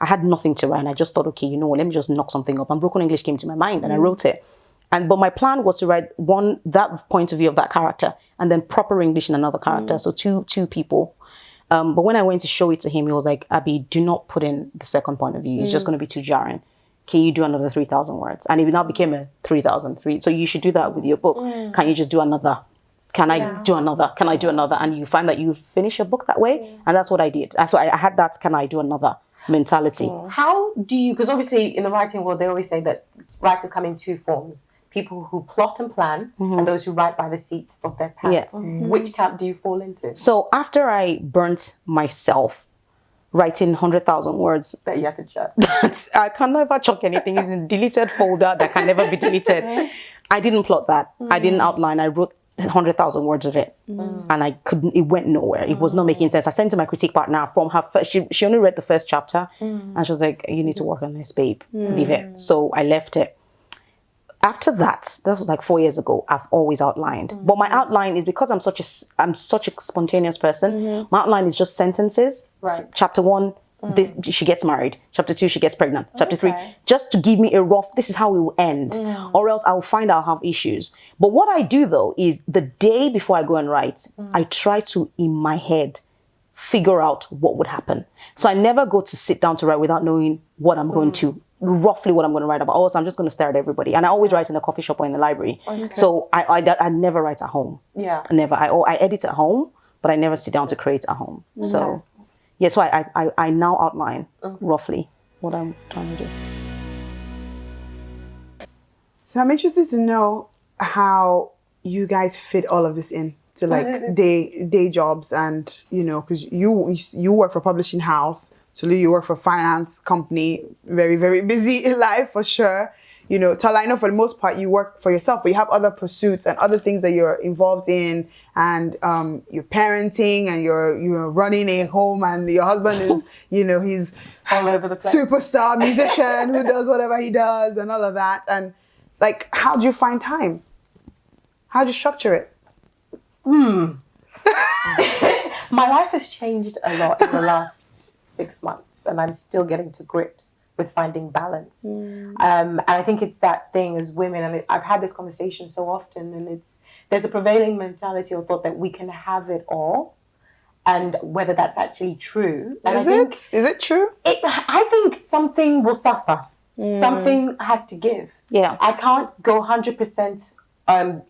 I had nothing to write, and I just thought, okay, you know what, let me just knock something up. And Broken English came to my mind, and I wrote it. But my plan was to write that point of view of that character, and then proper English in another character. So two people. But when I went to show it to him, he was like, Abby, do not put in the second point of view. It's just going to be too jarring. Can you do another 3,000 words? And it now became a 3,003. So you should do that with your book. Can you just do another? Can I do another? Can I do another? And you find that you finish your book that way. And that's what I did. That's why I had that can I do another mentality. How do you, because obviously in the writing world, they always say that writers come in two forms. People who plot and plan, and those who write by the seat of their pants. Which camp do you fall into? So after I burnt myself writing 100,000 words that you have to chuck, I can never chuck anything. It's in deleted folder that can never be deleted. I didn't plot that. I didn't outline. I wrote 100,000 words of it, and I couldn't. It went nowhere. It was not making sense. I sent to my critique partner from her first. She only read the first chapter, and she was like, "You need to work on this, babe. Leave it." So I left it. After that was like 4 years ago, I've always outlined. But my outline is because I'm such a spontaneous person. My outline is just sentences. Right. Chapter 1, she gets married. Chapter 2, she gets pregnant. Chapter 3, just to give me a rough, this is how it will end. Or else I'll find I'll have issues. But what I do though is the day before I go and write, I try to, in my head, figure out what would happen. So I never go to sit down to write without knowing what I'm going to, roughly what I'm going to write about. Also, I'm just going to stare at everybody. And I always write in the coffee shop or in the library. So I never write at home. Yeah. Never. I edit at home, but I never sit down to create at home. So, yeah, so I now outline roughly what I'm trying to do. So I'm interested to know how you guys fit all of this in to like day jobs, and you know, because you work for a publishing house. Tolu, you work for a finance company, very, very busy in life for sure. You know, Tola, I know for the most part you work for yourself, but you have other pursuits and other things that you're involved in, and you're parenting, and you're running a home, and your husband is, you know, he's all over the place, superstar musician who does whatever he does and all of that. And like, how do you find time? How do you structure it? My life has changed a lot in the last 6 months, and I'm still getting to grips with finding balance. And I think it's that thing as women, and I've had this conversation so often, and there's a prevailing mentality or thought that we can have it all, and whether that's actually true. And Is it true? I think something will suffer. Something has to give. Yeah. I can't go 100%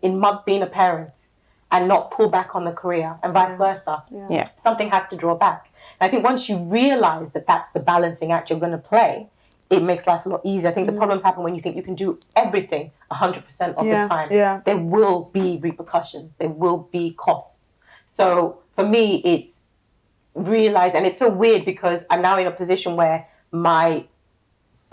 in being a parent and not pull back on the career, and vice versa. Yeah. Something has to draw back. I think once you realize that that's the balancing act you're going to play, it makes life a lot easier. I think the problems happen when you think you can do everything 100% of the time. Yeah. There will be repercussions. There will be costs. So for me, it's realize, and it's so weird because I'm now in a position where my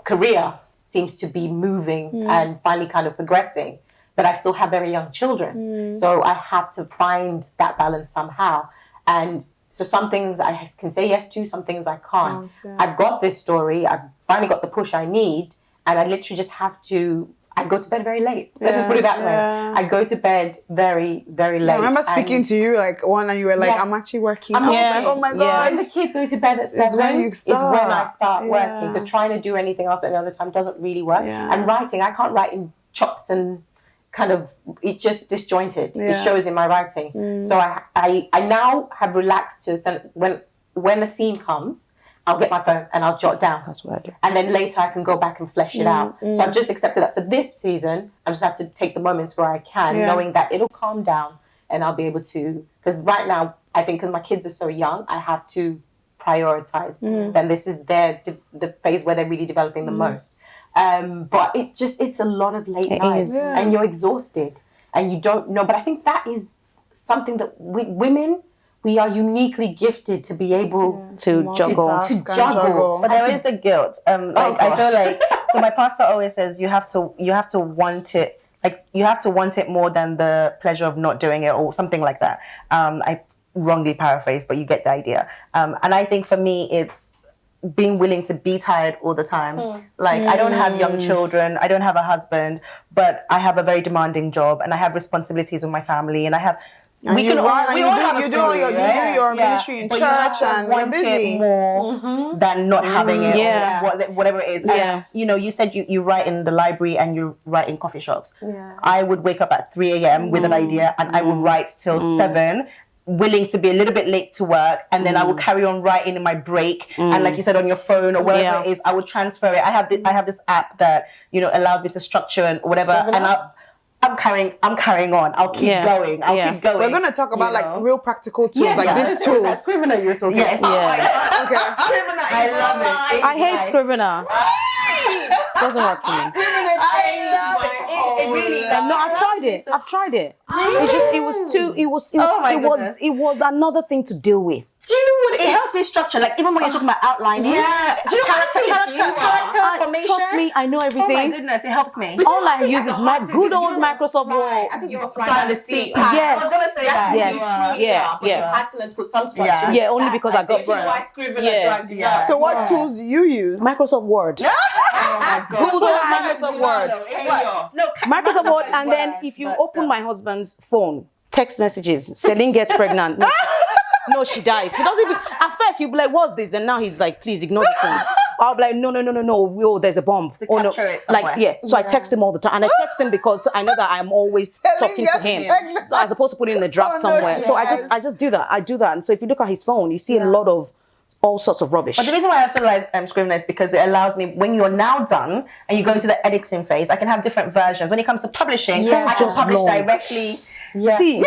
career seems to be moving and finally kind of progressing, but I still have very young children. So I have to find that balance somehow. And so some things I can say yes to, some things I can't. I've got this story. I've finally got the push I need. And I literally just have to, I go to bed very late. Let's just put it that way. I go to bed very, very late. I remember speaking to you like one, and you were like, I'm actually working. I was like, oh my God. When the kids go to bed at 7 is when I start working. Because trying to do anything else at another time doesn't really work. And writing, I can't write in chops and kind of, it's just disjointed. It shows in my writing. So I now have relaxed to send, when a scene comes, I'll get my phone and I'll jot down. That's what I do. And then later I can go back and flesh it out. So I've just accepted that for this season, I just have to take the moments where I can, knowing that it'll calm down and I'll be able to, because right now, I think because my kids are so young, I have to prioritize. Then this is the phase where they're really developing the most. But it's a lot of late nights and you're exhausted and you don't know. But I think that is something that women, we are uniquely gifted to be able to juggle. But there is the guilt. I feel like, so my pastor always says you have to want it like you have to want it more than the pleasure of not doing it or something like that. I wrongly paraphrased, but you get the idea. And I think for me, it's being willing to be tired all the time. Like I don't have young children, I don't have a husband, but I have a very demanding job and I have responsibilities with my family, and I have you do your ministry in church and you're busy more than not having it or whatever it is. And, you know, you said you write in the library and you write in coffee shops. I would wake up at 3 a.m. with an idea and I would write till 7, willing to be a little bit late to work, and then I would carry on writing in my break, and like you said, on your phone or whatever it is, I would transfer it. I have this app that, you know, allows me to structure and whatever, and I'm carrying on. I'll keep going. Keep going. We're gonna talk about like real practical tools, like these tools. That Scrivener you were talking about. Okay. Scrivener, I love it. I hate Scrivener. Doesn't work for me. I love it. It really. No, I've tried it. It's just it was another thing to deal with. Do you know what it helps me structure? Like even when you're talking about outlining, Do you know character formation. Trust me, I know everything. Oh my goodness, it helps me. All I use is my good old Microsoft Word. I think you're a finalist. Yes. I was gonna say that. Yes. Yeah. You had to learn to put some structure. Yeah, only because I got This is why burnt. Scrivener drives you nuts. So what tools do you use? Microsoft Word. Oh my God. Good old Microsoft Word. No, Microsoft Word, and then if you open my husband's phone, text messages, Celine gets pregnant. No, she dies. He doesn't even, at first you'll be like, what's this? Then now he's like, please ignore the phone. I'll be like, no. Oh, there's a bomb. To Oh no. capture it somewhere. Like, so I text him all the time. And I text him because I know that I'm always talking to him. So as opposed to putting in the draft somewhere. So I just do that. I do that. And so if you look at his phone, you see a lot of all sorts of rubbish. But the reason why I also like Scrivener is because it allows me, when you're now done and you go into the editing phase, I can have different versions. When it comes to publishing, I can publish directly. See,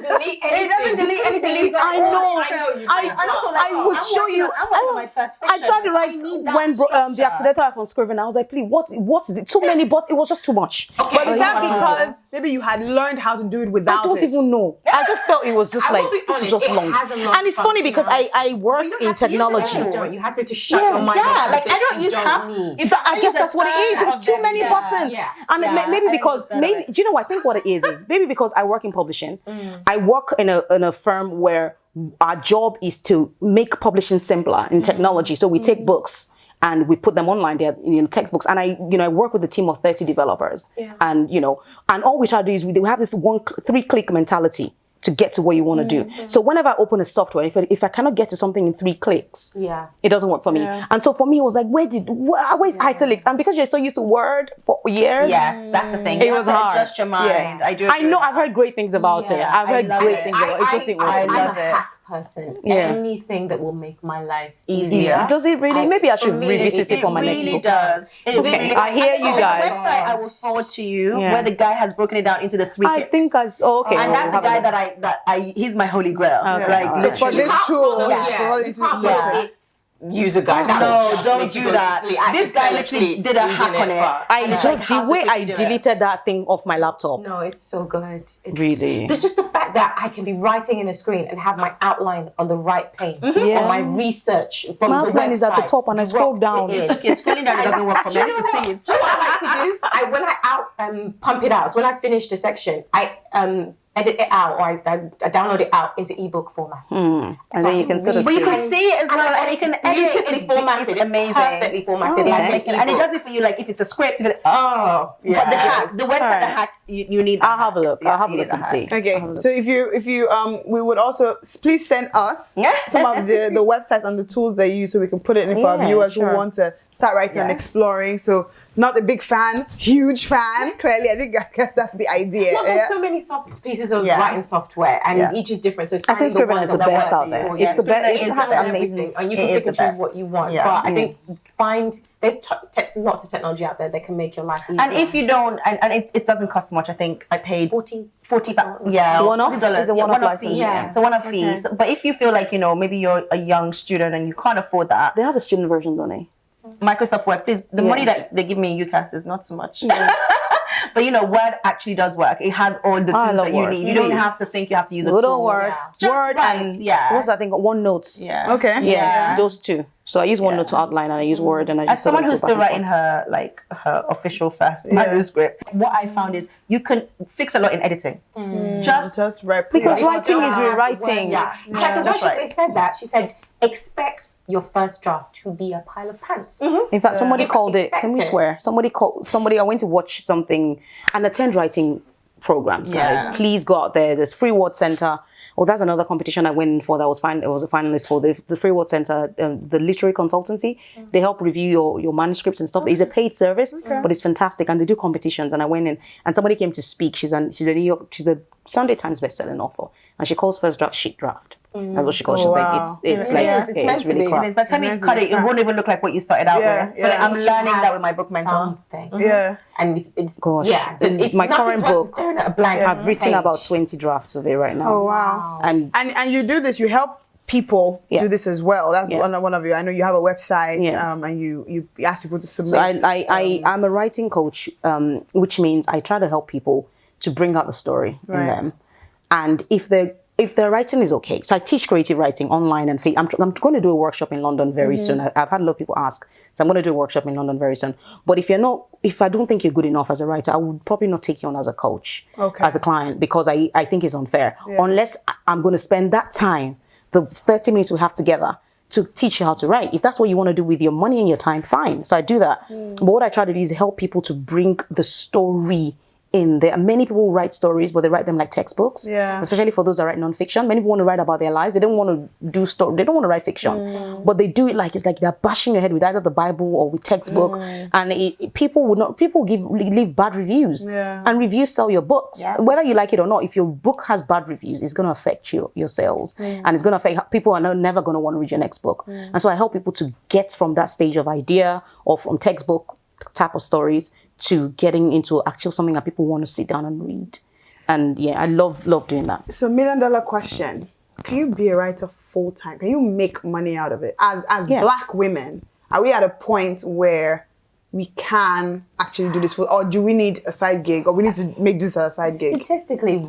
It doesn't delete anything. I know. I would show you. I tried to write when the accidental on Scrivener. I was like, please, what is it? Too many, but it was just too much. Okay. But is that because maybe you had learned how to do it without I don't even know. I just felt it was just like, this is just long. And it's funny because I work in technology. You have to shut your mind. Yeah, like I don't use half. In fact, I guess that's what it is. It's too many buttons. And maybe because, do you know, I think what it is maybe because I work in publishing. I work in a firm where our job is to make publishing simpler in technology. So we take books and we put them online. They're textbooks. And I work with a team of 30 developers. And all we try to do is we have this 3-click mentality to get to what you want to do. So whenever I open a software, if I cannot get to something in 3 clicks, it doesn't work for me. And so for me, it was like, where's italics? And because you're so used to Word for years, yes, that's the thing. It was hard. Adjust your mind. I know. I've heard great things about it. I've heard great things about it. It just didn't work. I'm a hack person. Anything that will make my life easier. Does it really? Maybe I should revisit it for my next book. It really does. I hear you guys. There's a website I will forward to you where the guy has broken it down into the 3 kits. I think okay. And that's the guy that I he's my holy grail. Like, so for this tool, it's user guide. No, don't do that. This guy literally did a hack on it. The way I deleted that thing off my laptop. No, it's so good. Really? There's just the fact that I can be writing in a screen and have my outline on the right pane or my research from the website. Outline is at the top and I scroll down. It's okay. Scrolling down doesn't work for me. I need to see it. Do you know what I like to do? When I pump it out, so when I finish the section, I edit it out, or I download it out into ebook format. And then you can sort of see. But you can see it as well, and you can edit it. It's formatted. It's amazing. Perfectly formatted. And it does it for you, like if it's a script. But the website, you need. I'll have a look. I'll have a look and see. Okay, so if you we would also please send us some of the websites and the tools they use so we can put it in for our viewers who want to start writing and exploring. So not a big fan, huge fan. Clearly, I guess that's the idea. Well, there's so many pieces of writing software, and each is different. So I think Scrivener is the best out there. It's the best. It has amazing, and you can pick and choose what you want. But I think there's lots of technology out there that can make your life easier. And if you don't, and it doesn't cost much. I think I paid $40. One-off? Is a one-off license? Yeah, it's a one-off fees. But if you feel like maybe you're a young student and you can't afford that, they have a student version, don't they? Microsoft Word, please. The money that they give me in UCAS is not so much. But Word actually does work. It has all the tools that you need. You don't have to think you have to use a Good tool. old Word. Word and what's that thing? OneNote. Yeah. Okay. Yeah, those two. So I use OneNote to outline, and I use Word, and I just as someone who's still writing her official first manuscript, what I found is you can fix a lot in editing. Just write, because writing is rewriting. They said that. She said, expect your first draft to be a pile of pants. In fact, somebody called it. Can we swear? Somebody. I went to watch something and attend writing programs, guys. Please go out there. There's Free Word Center. Oh, that's another competition I went in for. That was fine. It was a finalist for the Free Word Center, the Literary Consultancy. They help review your manuscripts and stuff. It's a paid service, but it's fantastic, and they do competitions. And I went in, and somebody came to speak. She's a Sunday Times bestselling author, and she calls first draft shit draft. That's what she calls. She's like, it's really crap. By the time you cut it won't even look like what you started out with. But I'm learning that with my book mentor. Yeah. And it's my current book, staring at a blank I've written about 20 drafts of it right now. Oh wow. And you do this, you help people do this as well. That's one of you. I know you have a website and you ask people to submit. So I'm a writing coach, which means I try to help people to bring out the story in them. And if their writing is okay, so I teach creative writing online and I'm going to do a workshop in London very soon. I've had a lot of people ask, so I'm going to do a workshop in London very soon. But if I don't think you're good enough as a writer, I would probably not take you on as a coach, as a client, because I think it's unfair. Unless I'm going to spend that time, the 30 minutes we have together, to teach you how to write. If that's what you want to do with your money and your time, fine. So I do that. But what I try to do is help people to bring the story in there. Many people write stories, but they write them like textbooks. Especially for those that write nonfiction. Many people want to write about their lives. They don't want to do story. They don't want to write fiction, but they do it like it's like they're bashing your head with either the Bible or with textbook. And people leave bad reviews, and reviews sell your books, whether you like it or not. If your book has bad reviews, it's going to affect your sales, and it's going to affect people are never going to want to read your next book. And so I help people to get from that stage of idea or from textbook type of stories to getting into actual something that people want to sit down and read. And I love doing that. So $1 million question. Can you be a writer full time? Can you make money out of it? As Black women, are we at a point where we can actually do this full, or do we need a side gig, or we need to make this a side gig? Statistically,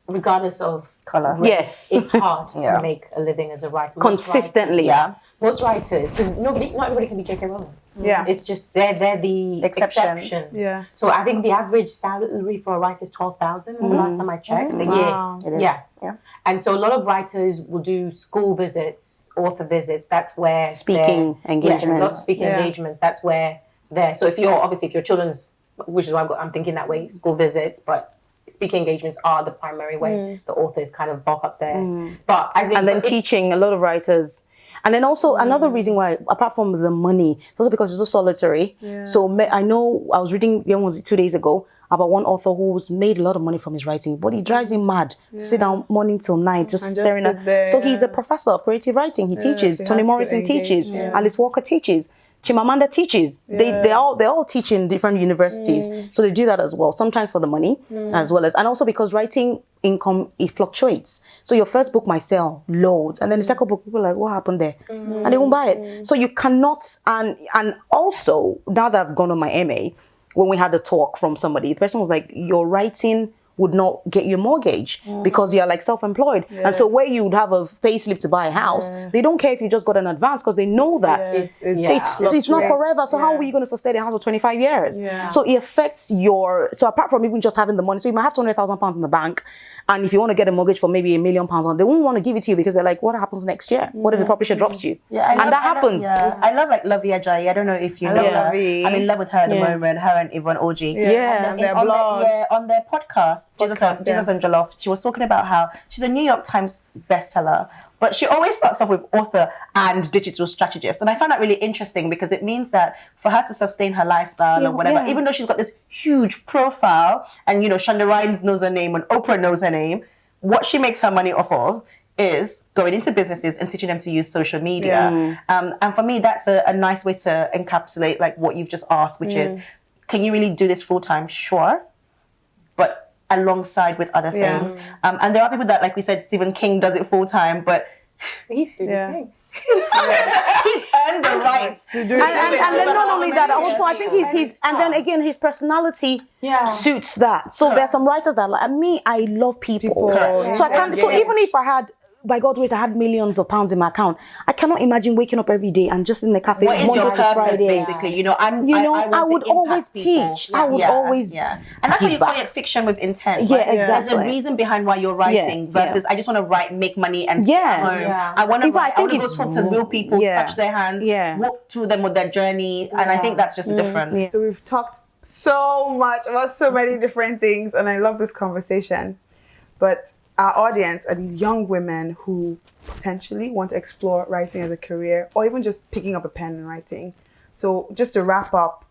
regardless of color, it's hard to make a living as a writer. Consistently. Most writers, because not everybody can be J.K. Rowling. It's just they're the exceptions. So I think the average salary for a writer is 12,000. The last time I checked, a year. And so a lot of writers will do school visits, author visits. That's where speaking engagements. Engagements. That's where they're. So if you're children's, which is why I'm thinking that way, school visits, but speaking engagements are the primary way the authors kind of bulk up there. But then teaching, a lot of writers. And then also another reason why, apart from the money, also because it's so solitary. So I know I was reading, 2 days ago, about one author who's made a lot of money from his writing, but it drives him mad. Sit down morning till night, just staring at. So he's a professor of creative writing. He teaches. Toni Morrison teaches. Alice Walker teaches. Chimamanda teaches. They all teach in different universities, so they do that as well. Sometimes for the money, as well as, and also because writing income, it fluctuates. So your first book might sell loads, and then the second book, people are like, what happened there? And they won't buy it. So you cannot. And also, now that I've gone on my MA, when we had a talk from somebody, the person was like, your writing would not get you a mortgage because you're like self-employed. And so where you would have a pay slip to buy a house, they don't care if you just got an advance because they know that it's not forever. So how are you going to sustain a house for 25 years? So it affects so apart from even just having the money, so you might have £200,000 in the bank, and if you want to get a mortgage for maybe £1 million, they won't want to give it to you because they're like, what happens next year? What if the publisher drops you? And that happens. I love like Lovey Ajayi. I don't know if you know her. I'm in love with her at the moment, her and Yvonne Orji. And their blog. On their podcast, Jesus and Jollof, she was talking about how she's a New York Times bestseller, but she always starts off with author and digital strategist. And I find that really interesting because it means that for her to sustain her lifestyle or whatever, even though she's got this huge profile and, Shonda Rhimes knows her name and Oprah knows her name, what she makes her money off of is going into businesses and teaching them to use social media. And for me, that's a nice way to encapsulate like what you've just asked, which is, can you really do this full time? Sure. But alongside with other things. And there are people that, like we said, Stephen King does it full time, but he's Stephen King. He's earned the right to do it. And then not only that, also I think he's and then again his personality suits that. So there's some writers that like me, I love people. So I can't. So even if I had, by God's grace, I had millions of pounds in my account, I cannot imagine waking up every day and just in the cafe Monday to Friday. Basically, you know, I would always teach. I would always, and that's why you call it fiction with intent. Yeah, right? exactly. There's a reason behind why you're writing versus I just want to write, make money, and stay at home. I want to write. I want to go talk to real people, touch their hands, walk through them with their journey, and I think that's just different. So we've talked so much about so many different things, and I love this conversation, but our audience are these young women who potentially want to explore writing as a career or even just picking up a pen and writing. So just to wrap up,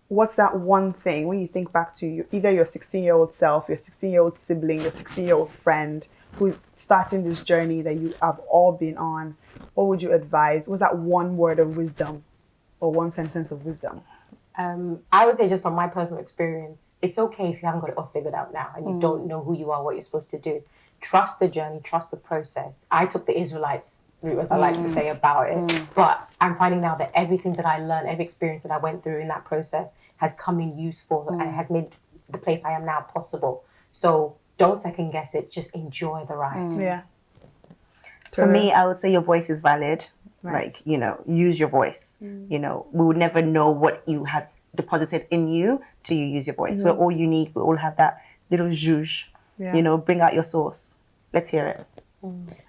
what's that one thing when you think back to either your 16-year-old self, your 16-year-old sibling, your 16-year-old friend who's starting this journey that you have all been on? What would you advise? What's that one word of wisdom or one sentence of wisdom? I would say, just from my personal experience, it's okay if you haven't got it all figured out now and you don't know who you are, what you're supposed to do. Trust the journey, trust the process. I took the Israelites route, as I like to say about it, but I'm finding now that everything that I learned, every experience that I went through in that process has come in useful and has made the place I am now possible. So don't second guess it, just enjoy the ride. Yeah. For me, I would say your voice is valid. Like, you know, use your voice. You know, we would never know what you have deposited in you till you use your voice. We're all unique. We all have that little zhuzh. You know, bring out your sauce. Let's hear it.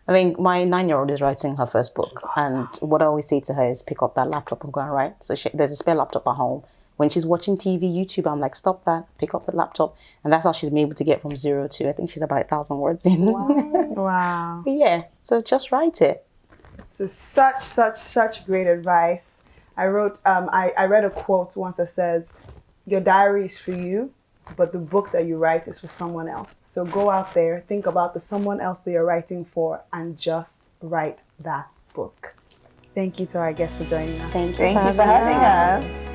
I think my 9-year-old is writing her first book, and what I always say to her is pick up that laptop and go and write. So there's a spare laptop at home. When she's watching TV, YouTube, I'm like, stop that, pick up the laptop. And that's how she's been able to get from 0 to, I think she's about 1,000 words in. Wow. Yeah, so just write it. So such great advice. I wrote, I read a quote once that says, your diary is for you, but the book that you write is for someone else. So go out there, think about the someone else that you're writing for, and just write that book. Thank you to our guests for joining us. Thank you for having us.